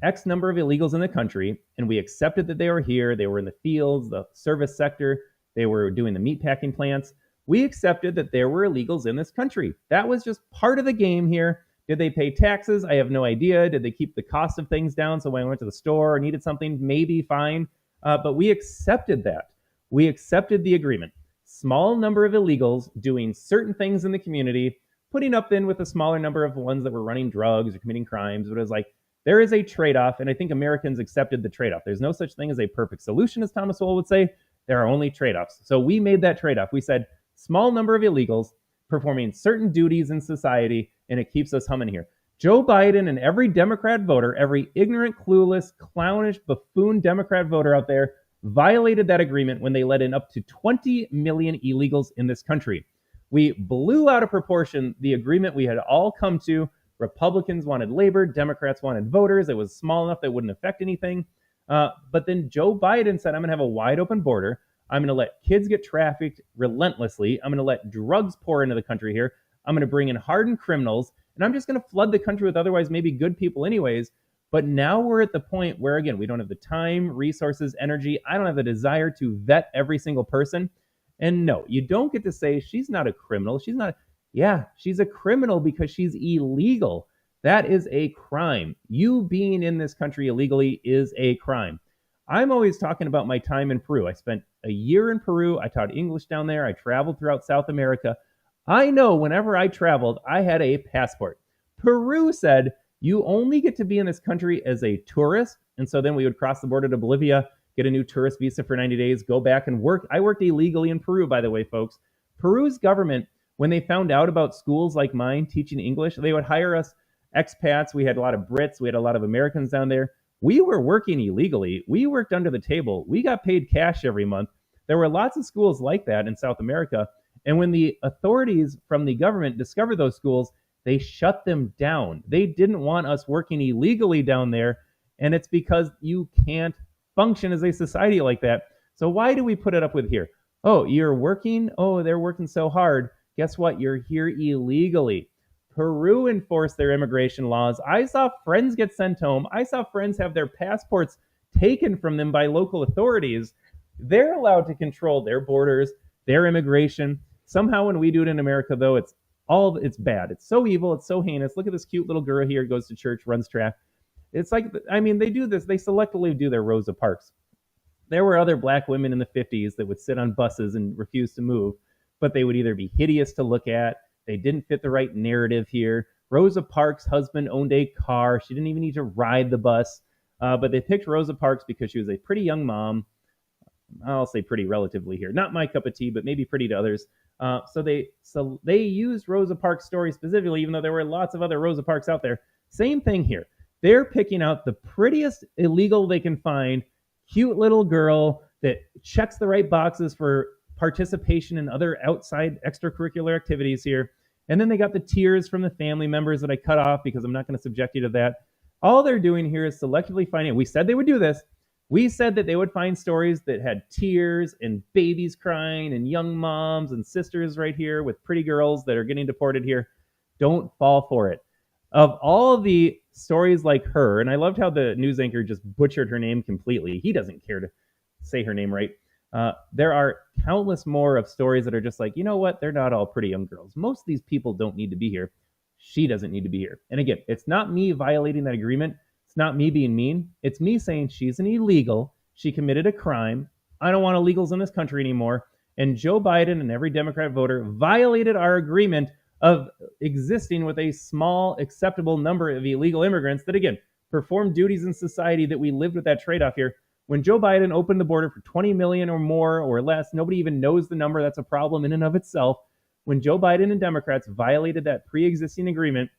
X number of illegals in the country, and we accepted that they were here, they were in the fields, the service sector, they were doing the meatpacking plants, we accepted that there were illegals in this country. That was just part of the game here. Did they pay taxes? I have no idea. Did they keep the cost of things down? So when I went to the store or needed something, maybe fine. But we accepted that. We accepted the agreement. Small number of illegals doing certain things in the community, putting up then with a smaller number of ones that were running drugs or committing crimes. But it was like, there is a trade-off, and I think Americans accepted the trade-off. There's no such thing as a perfect solution, as Thomas Sowell would say. There are only trade-offs. So we made that trade-off. We said, small number of illegals performing certain duties in society, and it keeps us humming here. Joe Biden and every Democrat voter, every ignorant, clueless, clownish, buffoon Democrat voter out there violated that agreement when they let in up to 20 million illegals in this country. We blew out of proportion the agreement we had all come to. Republicans wanted labor, Democrats wanted voters. It was small enough that it wouldn't affect anything. But then Joe Biden said, I'm going to have a wide open border. I'm going to let kids get trafficked relentlessly. I'm going to let drugs pour into the country here. I'm going to bring in hardened criminals, and I'm just going to flood the country with otherwise maybe good people anyways. But now we're at the point where, again, we don't have the time, resources, energy. I don't have the desire to vet every single person. And no, you don't get to say she's not a criminal. Yeah, she's a criminal because she's illegal. That is a crime. You being in this country illegally is a crime. I'm always talking about my time in Peru. I spent a year in Peru. I taught English down there. I traveled throughout South America. I know whenever I traveled, I had a passport. Peru said you only get to be in this country as a tourist. And so then we would cross the border to Bolivia, get a new tourist visa for 90 days, go back and work. I worked illegally in Peru, by the way, folks. Peru's government, when they found out about schools like mine teaching English, they would hire us expats. We had a lot of Brits. We had a lot of Americans down there. We were working illegally. We worked under the table. We got paid cash every month. There were lots of schools like that in South America. And when the authorities from the government discovered those schools, they shut them down. They didn't want us working illegally down there. And it's because you can't function as a society like that. So why do we put it up with here? Oh, you're working? Oh, they're working so hard. Guess what? You're here illegally. Peru enforced their immigration laws. I saw friends get sent home. I saw friends have their passports taken from them by local authorities. They're allowed to control their borders, their immigration. Somehow when we do it in America, though, it's bad. It's so evil. It's so heinous. Look at this cute little girl here, goes to church, runs track. It's like, they do this. They selectively do their Rosa Parks. There were other black women in the 50s that would sit on buses and refuse to move, but they would either be hideous to look at, they didn't fit the right narrative here. Rosa Parks' husband owned a car. She didn't even need to ride the bus. But they picked Rosa Parks because she was a pretty young mom. I'll say pretty relatively here. Not my cup of tea, but maybe pretty to others. So they used Rosa Parks' story specifically, even though there were lots of other Rosa Parks out there. Same thing here. They're picking out the prettiest illegal they can find, cute little girl that checks the right boxes for participation in other outside extracurricular activities here. And then they got the tears from the family members that I cut off because I'm not going to subject you to that. All they're doing here is selectively finding, we said they would do this. We said that they would find stories that had tears and babies crying and young moms and sisters right here with pretty girls that are getting deported here. Don't fall for it. Of all the stories like her, and I loved how the news anchor just butchered her name completely. He doesn't care to say her name right. There are countless more of stories that are just like, you know what? They're not all pretty young girls. Most of these people don't need to be here. She doesn't need to be here. And again, it's not me violating that agreement. It's not me being mean. It's me saying she's an illegal. She committed a crime. I don't want illegals in this country anymore. And Joe Biden and every Democrat voter violated our agreement of existing with a small, acceptable number of illegal immigrants that, again, perform duties in society that we lived with that trade off here. When Joe Biden opened the border for 20 million or more or less, nobody even knows the number. That's a problem in and of itself. When Joe Biden and Democrats violated that pre-existing agreement,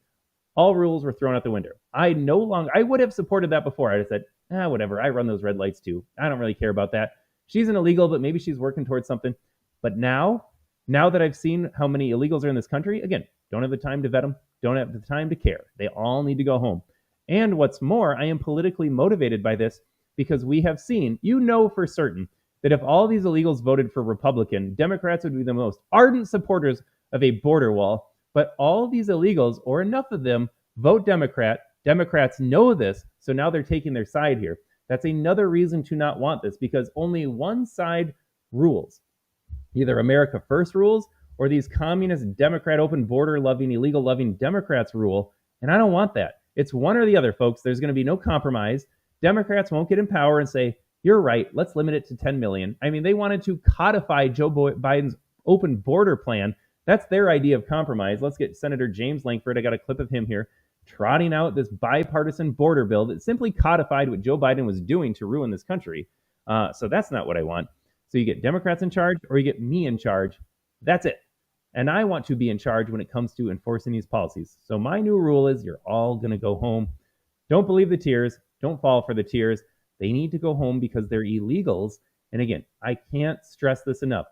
all rules were thrown out the window. I would have supported that before. I just said, whatever. I run those red lights too. I don't really care about that. She's an illegal, but maybe she's working towards something. But now that I've seen how many illegals are in this country, again, don't have the time to vet them, don't have the time to care. They all need to go home. And what's more, I am politically motivated by this because we have seen, for certain, that if all these illegals voted for Republican, Democrats would be the most ardent supporters of a border wall. But all these illegals, or enough of them, vote Democrat. Democrats know this, so now they're taking their side here. That's another reason to not want this, because only one side rules. Either America First rules, or these communist, Democrat, open border loving, illegal loving Democrats rule. And I don't want that. It's one or the other, folks. There's going to be no compromise. Democrats won't get in power and say, you're right, let's limit it to 10 million. I mean, they wanted to codify Joe Biden's open border plan. That's their idea of compromise. Let's get Senator James Lankford. I got a clip of him here trotting out this bipartisan border bill that simply codified what Joe Biden was doing to ruin this country. So that's not what I want. So you get Democrats in charge or you get me in charge. That's it. And I want to be in charge when it comes to enforcing these policies. So my new rule is you're all going to go home. Don't believe the tears. Don't fall for the tears. They need to go home because they're illegals. And again, I can't stress this enough.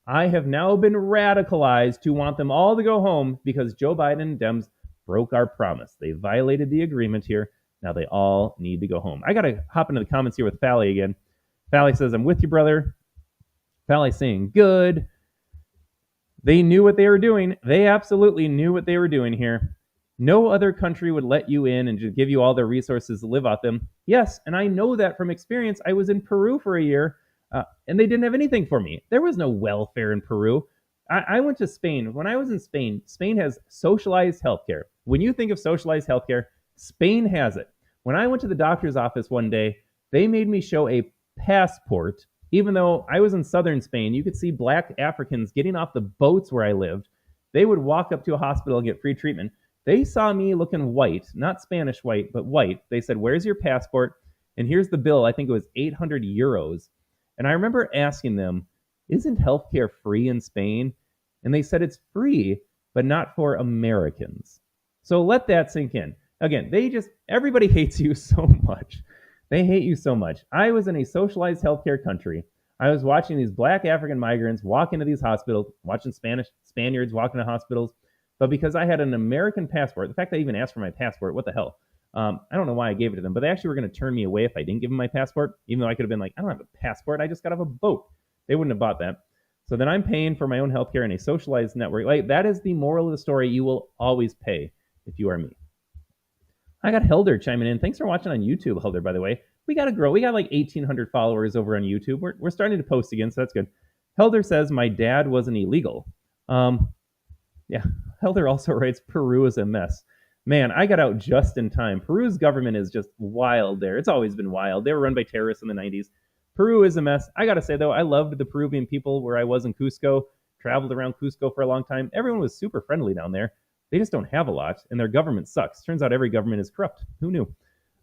I have now been radicalized to want them all to go home because Joe Biden and Dems broke our promise. They violated the agreement here. Now they all need to go home. I got to hop into the comments here with Fally again. Fally says, I'm with you, brother. Fally saying, good. They knew what they were doing. They absolutely knew what they were doing here. No other country would let you in and just give you all their resources to live off them. Yes, and I know that from experience. I was in Peru for a year, and they didn't have anything for me. There was no welfare in Peru. I went to Spain. When I was in Spain, Spain has socialized healthcare. When you think of socialized healthcare, Spain has it. When I went to the doctor's office one day, they made me show a passport. Even though I was in southern Spain, you could see black Africans getting off the boats where I lived. They would walk up to a hospital and get free treatment. They saw me looking white, not Spanish white, but white. They said, where's your passport? And here's the bill. I think it was 800 euros. And I remember asking them, isn't healthcare free in Spain? And they said it's free, but not for Americans. So let that sink in. Again, everybody hates you so much. They hate you so much. I was in a socialized healthcare country. I was watching these black African migrants walk into these hospitals, watching Spaniards walk into hospitals. But because I had an American passport, the fact that I even asked for my passport, what the hell? I don't know why I gave it to them, but they actually were going to turn me away if I didn't give them my passport, even though I could have been like, I don't have a passport. I just got off a boat. They wouldn't have bought that. So then I'm paying for my own healthcare in a socialized network. Like, that is the moral of the story. You will always pay if you are me. I got Helder chiming in. Thanks for watching on YouTube, Helder, by the way. We got to grow. We got like 1,800 followers over on YouTube. We're starting to post again, so that's good. Helder says, my dad wasn't illegal. Yeah, Helder also writes, Peru is a mess. Man, I got out just in time. Peru's government is just wild there. It's always been wild. They were run by terrorists in the 90s. Peru is a mess. I got to say, though, I loved the Peruvian people where I was in Cusco. Traveled around Cusco for a long time. Everyone was super friendly down there. They just don't have a lot, and their government sucks. Turns out every government is corrupt. Who knew?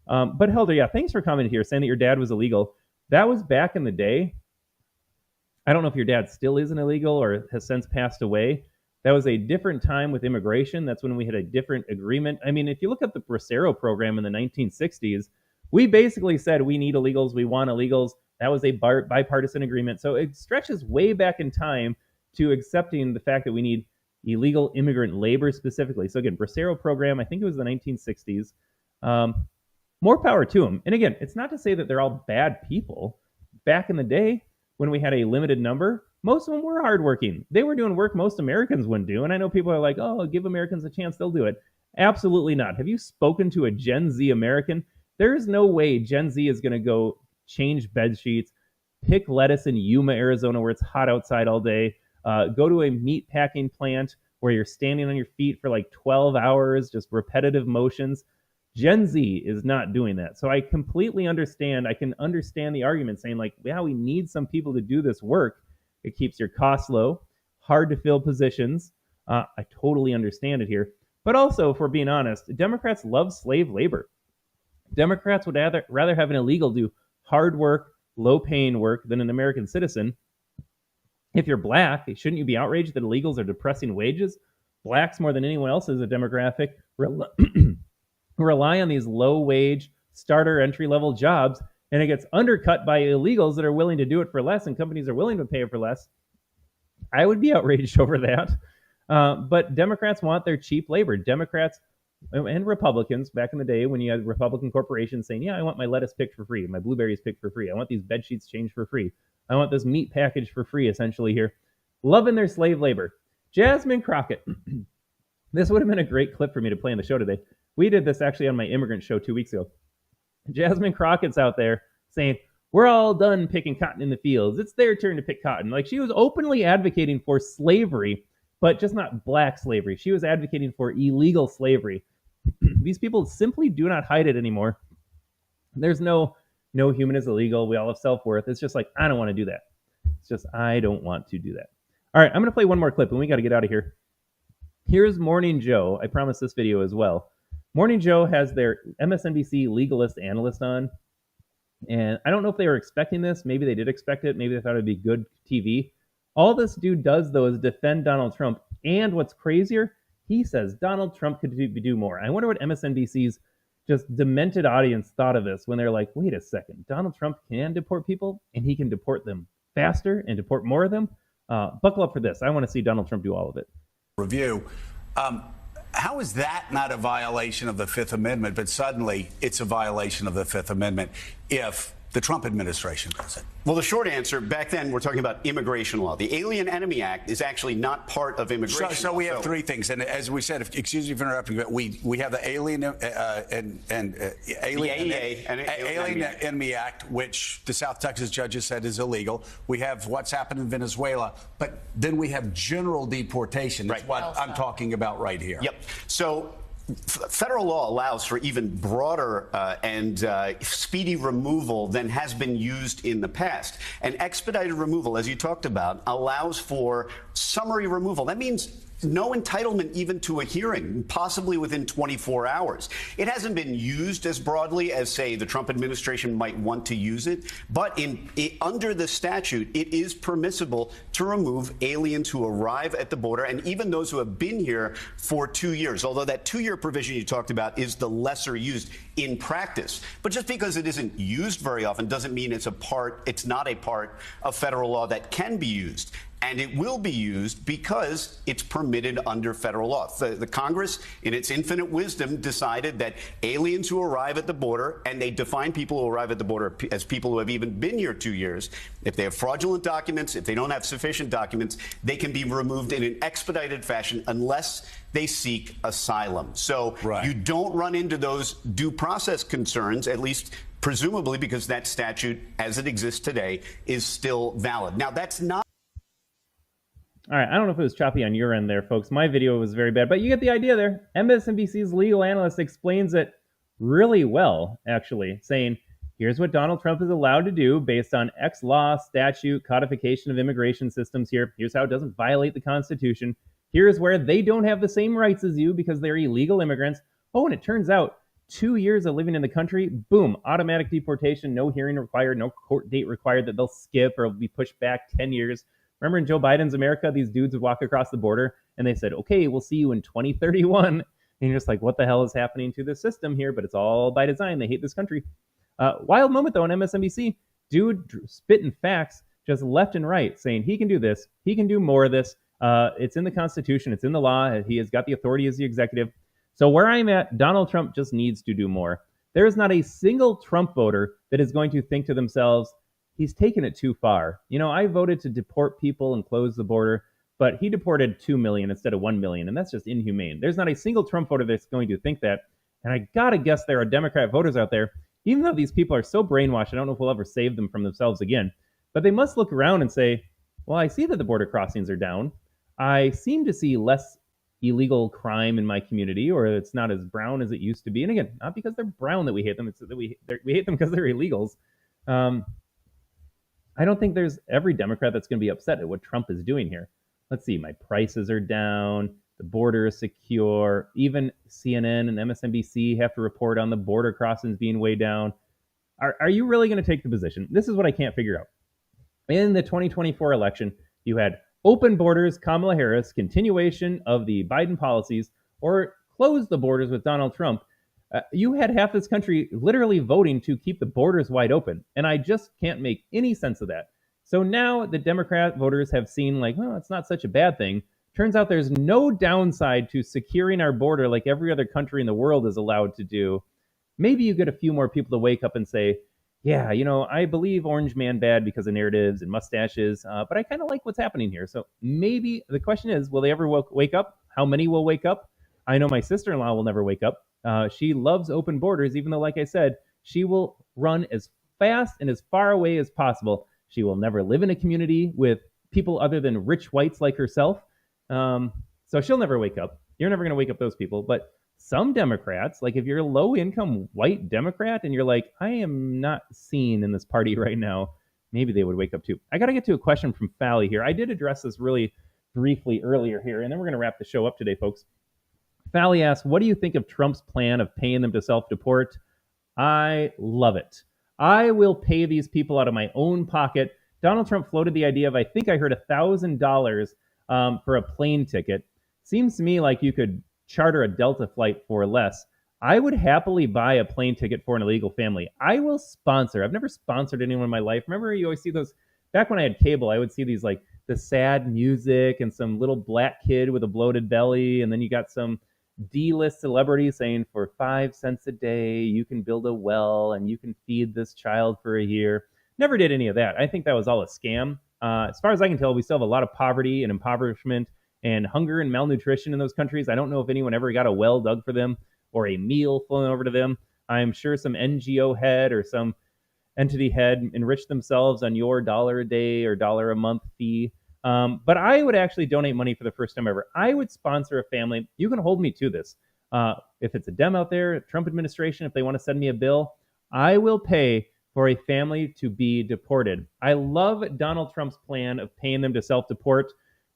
But Helder, yeah, thanks for commenting here, saying that your dad was illegal. That was back in the day. I don't know if your dad still is an illegal or has since passed away. That was a different time with immigration. That's when we had a different agreement. I mean, if you look at the Bracero program in the 1960s, we basically said we need illegals, we want illegals. That was a bipartisan agreement. So it stretches way back in time to accepting the fact that we need illegal immigrant labor specifically. So again, Bracero program, I think it was the 1960s. More power to them. And again, it's not to say that they're all bad people. Back in the day, when we had a limited number, most of them were hardworking. They were doing work most Americans wouldn't do. And I know people are like, oh, give Americans a chance, they'll do it. Absolutely not. Have you spoken to a Gen Z American? There is no way Gen Z is going to go change bed sheets, pick lettuce in Yuma, Arizona, where it's hot outside all day, go to a meat packing plant where you're standing on your feet for like 12 hours, just repetitive motions. Gen Z is not doing that. So I completely understand. I can understand the argument saying, like, yeah, we need some people to do this work. It keeps your costs low, hard to fill positions. I totally understand it here. But also, if we're being honest, Democrats love slave labor. Democrats would rather have an illegal do hard work, low paying work than an American citizen. If you're black, shouldn't you be outraged that illegals are depressing wages? Blacks, more than anyone else, as a demographic, rely on these low wage starter entry level jobs, and it gets undercut by illegals that are willing to do it for less, and companies are willing to pay for less. I would be outraged over that. But Democrats want their cheap labor. Democrats and Republicans, back in the day when you had Republican corporations saying, yeah, I want my lettuce picked for free, my blueberries picked for free, I want these bed sheets changed for free, I want this meat package for free, essentially here. Loving their slave labor. Jasmine Crockett. This would have been a great clip for me to play on the show today. We did this actually on my immigrant show 2 weeks ago. Jasmine Crockett's out there saying, we're all done picking cotton in the fields. It's their turn to pick cotton. Like, she was openly advocating for slavery, but just not black slavery. She was advocating for illegal slavery. These people simply do not hide it anymore. There's no human is illegal. We all have self-worth. It's just like, I don't want to do that. It's just, I don't want to do that. All right, I'm going to play one more clip and we got to get out of here. Here's Morning Joe. I promised this video as well. Morning Joe has their MSNBC legalist analyst on. And I don't know if they were expecting this. Maybe they did expect it. Maybe they thought it'd be good TV. All this dude does, though, is defend Donald Trump. And what's crazier, he says Donald Trump could do more. I wonder what MSNBC's just demented audience thought of this when they're like, wait a second, Donald Trump can deport people and he can deport them faster and deport more of them. Buckle up for this. I want to see Donald Trump do all of it. Review. How is that not a violation of the Fifth Amendment, but suddenly it's a violation of the Fifth Amendment if the Trump administration does it? Well, the short answer, back then we're talking about immigration law. The Alien Enemy Act is actually not part of immigration law. So we have three things, and as we said, excuse me for interrupting, but we have the Alien Enemy Act, which the South Texas judges said is illegal. We have what's happened in Venezuela, but then we have general deportation. That's what I'm talking about right here. Yep. So federal law allows for even broader and speedy removal than has been used in the past. And expedited removal, as you talked about, allows for summary removal. That means no entitlement even to a hearing, possibly within 24 hours. It hasn't been used as broadly as, say, the Trump administration might want to use it, but under the statute, it is permissible to remove aliens who arrive at the border and even those who have been here for 2 years, although that 2-year provision you talked about is the lesser used in practice. But just because it isn't used very often doesn't mean it's not a part of federal law that can be used. And it will be used because it's permitted under federal law. The Congress, in its infinite wisdom, decided that aliens who arrive at the border, and they define people who arrive at the border as people who have even been here 2 years, if they have fraudulent documents, if they don't have sufficient documents, they can be removed in an expedited fashion unless they seek asylum. So you don't run into those due process concerns, at least presumably because that statute, as it exists today, is still valid. Now, that's not. All right, I don't know if it was choppy on your end there, folks. My video was very bad, but you get the idea there. MSNBC's legal analyst explains it really well, actually, saying, here's what Donald Trump is allowed to do based on X law, statute, codification of immigration systems here. Here's how it doesn't violate the Constitution. Here's where they don't have the same rights as you because they're illegal immigrants. Oh, and it turns out 2 years of living in the country, boom, automatic deportation, no hearing required, no court date required that they'll skip or be pushed back 10 years. Remember in Joe Biden's America, these dudes would walk across the border and they said, okay, we'll see you in 2031. And you're just like, what the hell is happening to the system here? But it's all by design. They hate this country. Wild moment, though, on MSNBC. Dude spitting facts just left and right, saying he can do this. He can do more of this. It's in the Constitution. It's in the law. He has got the authority as the executive. So where I'm at, Donald Trump just needs to do more. There is not a single Trump voter that is going to think to themselves, he's taken it too far. You know, I voted to deport people and close the border, but he deported 2 million instead of 1 million, and that's just inhumane. There's not a single Trump voter that's going to think that, and I gotta guess there are Democrat voters out there, even though these people are so brainwashed, I don't know if we'll ever save them from themselves again, but they must look around and say, well, I see that the border crossings are down. I seem to see less illegal crime in my community, or it's not as brown as it used to be. And again, not because they're brown that we hate them, it's that we hate them because they're illegals. I don't think there's every Democrat that's going to be upset at what Trump is doing here. Let's see, my prices are down, the border is secure. Even CNN and MSNBC have to report on the border crossings being way down. Are you really going to take the position? This is what I can't figure out. In the 2024 election, you had open borders, Kamala Harris, continuation of the Biden policies, or close the borders with Donald Trump. You had half this country literally voting to keep the borders wide open. And I just can't make any sense of that. So now the Democrat voters have seen, like, well, it's not such a bad thing. Turns out there's no downside to securing our border like every other country in the world is allowed to do. Maybe you get a few more people to wake up and say, yeah, I believe Orange Man bad because of narratives and mustaches, but I kind of like what's happening here. So maybe the question is, will they ever wake up? How many will wake up? I know my sister-in-law will never wake up. She loves open borders, even though, like I said, she will run as fast and as far away as possible. She will never live in a community with people other than rich whites like herself. So she'll never wake up. You're never going to wake up those people. But some Democrats, like if you're a low-income white Democrat and you're like, I am not seen in this party right now, maybe they would wake up too. I got to get to a question from Fally here. I did address this really briefly earlier here, and then we're going to wrap the show up today, folks. Fally asks, what do you think of Trump's plan of paying them to self-deport? I love it. I will pay these people out of my own pocket. Donald Trump floated the idea of, I think I heard $1,000 for a plane ticket. Seems to me like you could charter a Delta flight for less. I would happily buy a plane ticket for an illegal family. I will sponsor. I've never sponsored anyone in my life. Remember, you always see those, back when I had cable, I would see these like the sad music and some little black kid with a bloated belly. And then you got some D-list celebrity saying for 5 cents a day, you can build a well and you can feed this child for a year. Never did any of that. I think that was all a scam. As far as I can tell, we still have a lot of poverty and impoverishment and hunger and malnutrition in those countries. I don't know if anyone ever got a well dug for them or a meal flown over to them. I'm sure some NGO head or some entity head enriched themselves on your $1 a day or $1 a month fee. But I would actually donate money for the first time ever. I would sponsor a family. You can hold me to this. If it's a Dem out there, Trump administration, if they want to send me a bill, I will pay for a family to be deported. I love Donald Trump's plan of paying them to self-deport.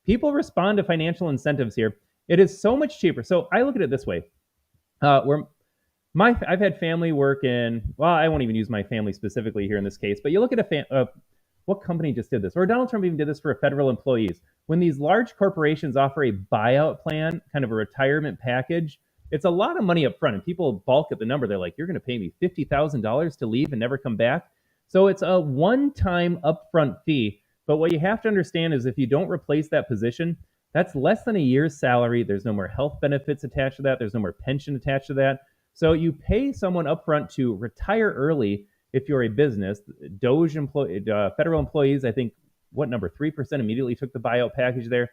People respond to financial incentives here. It is so much cheaper. So I look at it this way. I've had family work in, well, I won't even use my family specifically here in this case, but you look at what company just did this? Or Donald Trump even did this for federal employees. When these large corporations offer a buyout plan, kind of a retirement package, it's a lot of money up front. And people balk at the number. They're like, you're going to pay me $50,000 to leave and never come back? So it's a one-time upfront fee. But what you have to understand is if you don't replace that position, that's less than a year's salary. There's no more health benefits attached to that. There's no more pension attached to that. So you pay someone upfront to retire early if you're a business. Federal employees, I think, 3% immediately took the buyout package there.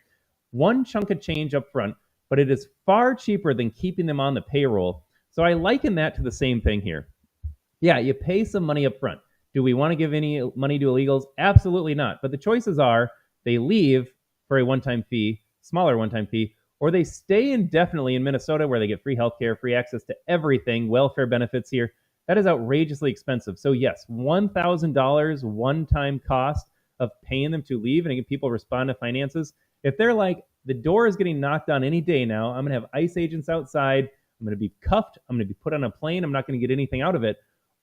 One chunk of change up front, but it is far cheaper than keeping them on the payroll. So I liken that to the same thing here. Yeah, you pay some money up front. Do we want to give any money to illegals? Absolutely not. But the choices are they leave for a one-time fee, smaller one-time fee, or they stay indefinitely in Minnesota where they get free healthcare, free access to everything, welfare benefits here. That is outrageously expensive. So yes, $1,000 one-time cost of paying them to leave and people respond to finances. If they're like, the door is getting knocked on any day now, I'm going to have ICE agents outside, I'm going to be cuffed, I'm going to be put on a plane, I'm not going to get anything out of it,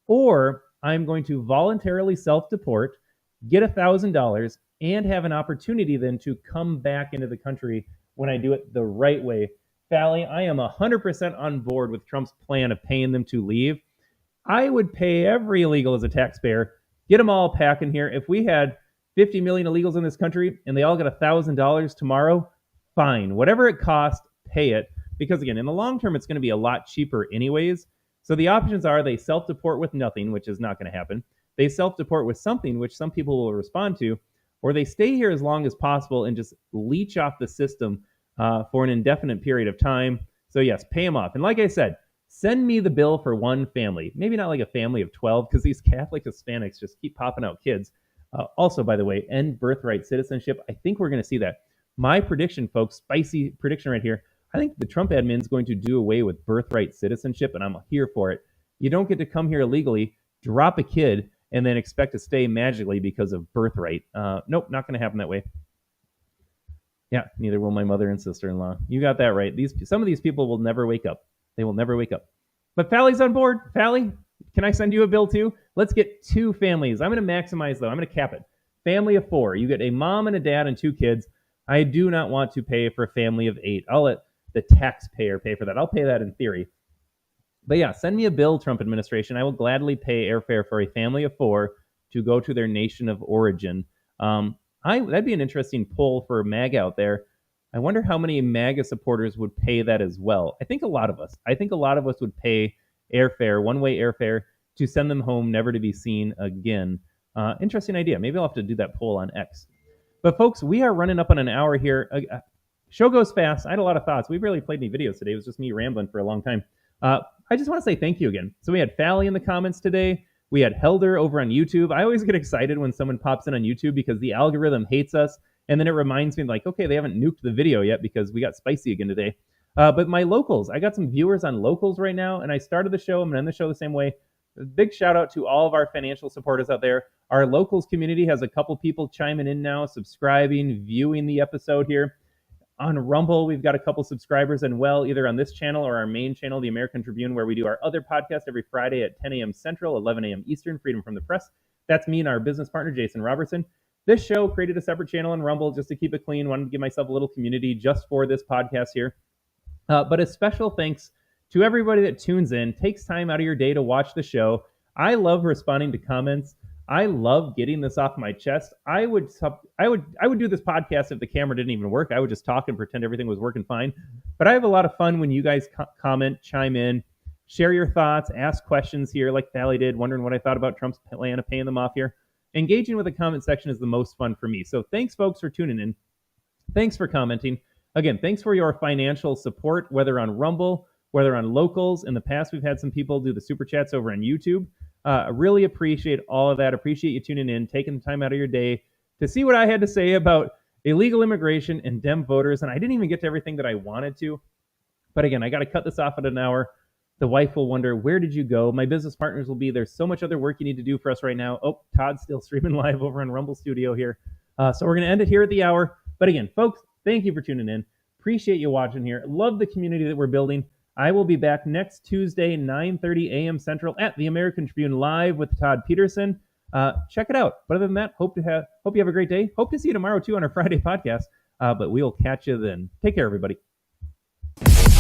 or I'm going to voluntarily self-deport, get $1,000, and have an opportunity then to come back into the country when I do it the right way. Fally, I am 100% on board with Trump's plan of paying them to leave. I would pay every illegal as a taxpayer, get them all packing here. If we had 50 million illegals in this country and they all got $1,000 tomorrow, fine. Whatever it costs, pay it. Because again, in the long term, it's going to be a lot cheaper anyways. So the options are they self-deport with nothing, which is not going to happen. They self-deport with something, which some people will respond to, or they stay here as long as possible and just leech off the system for an indefinite period of time. So yes, pay them off. And like I said, send me the bill for one family. Maybe not like a family of 12, because these Catholic Hispanics just keep popping out kids. Also, by the way, end birthright citizenship. I think we're going to see that. My prediction, folks, spicy prediction right here. I think the Trump admin is going to do away with birthright citizenship, and I'm here for it. You don't get to come here illegally, drop a kid, and then expect to stay magically because of birthright. Nope, not going to happen that way. Yeah, neither will my mother and sister-in-law. You got that right. Some of these people will never wake up. They will never wake up. But Fally's on board. Fally, can I send you a bill too? Let's get 2 families. I'm going to maximize, though. I'm going to cap it. Family of 4. You get a mom and a dad and 2 kids. I do not want to pay for a family of 8. I'll let the taxpayer pay for that. I'll pay that in theory. But yeah, send me a bill, Trump administration. I will gladly pay airfare for a family of 4 to go to their nation of origin. That'd be an interesting poll for MAGA out there. I wonder how many MAGA supporters would pay that as well. I think a lot of us. I think a lot of us would pay airfare, one-way airfare, to send them home, never to be seen again. Interesting idea. Maybe I'll have to do that poll on X. But folks, we are running up on an hour here. Show goes fast. I had a lot of thoughts. We barely played any videos today. It was just me rambling for a long time. I just want to say thank you again. So we had Fally in the comments today. We had Helder over on YouTube. I always get excited when someone pops in on YouTube because the algorithm hates us. And then it reminds me, like, okay, they haven't nuked the video yet because we got spicy again today. But my locals, I got some viewers on locals right now, and I started the show. I'm going to end the show the same way. A big shout out to all of our financial supporters out there. Our locals community has a couple people chiming in now, subscribing, viewing the episode here. On Rumble, we've got a couple subscribers, and well, either on this channel or our main channel, the American Tribune, where we do our other podcast every Friday at 10 a.m. Central, 11 a.m. Eastern, Freedom from the Press. That's me and our business partner, Jason Robertson. This show created a separate channel on Rumble just to keep it clean. Wanted to give myself a little community just for this podcast here. But a special thanks to everybody that tunes in, takes time out of your day to watch the show. I love responding to comments. I love getting this off my chest. I would do this podcast if the camera didn't even work. I would just talk and pretend everything was working fine. But I have a lot of fun when you guys comment, chime in, share your thoughts, ask questions here like Fally did, wondering what I thought about Trump's plan of paying them off here. Engaging with the comment section is the most fun for me. So thanks, folks, for tuning in. Thanks for commenting. Again, thanks for your financial support, whether on Rumble, whether on locals. In the past, we've had some people do the super chats over on YouTube. I really appreciate all of that. Appreciate you tuning in, taking the time out of your day to see what I had to say about illegal immigration and Dem voters. And I didn't even get to everything that I wanted to. But again, I got to cut this off at an hour. The wife will wonder, where did you go? My business partners will be, there's so much other work you need to do for us right now. Oh, Todd's still streaming live over on Rumble Studio here. So we're going to end it here at the hour. But again, folks, thank you for tuning in. Appreciate you watching here. Love the community that we're building. I will be back next Tuesday, 9:30 a.m. Central at the American Tribune Live with Todd Peterson. Check it out. But other than that, hope you have a great day. Hope to see you tomorrow, too, on our Friday podcast. But we'll catch you then. Take care, everybody.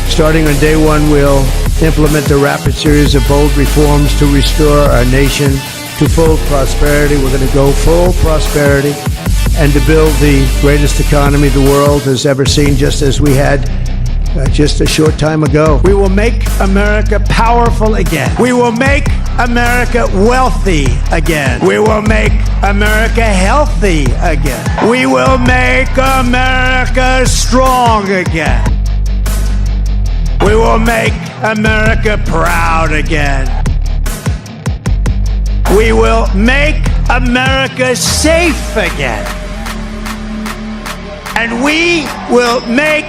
Starting on day one, we'll implement a rapid series of bold reforms to restore our nation to full prosperity. We're going to go full prosperity and to build the greatest economy the world has ever seen, just as we had just a short time ago. We will make America powerful again. We will make America wealthy again. We will make America healthy again. We will make America strong again. We will make America proud again. We will make America safe again. And we will make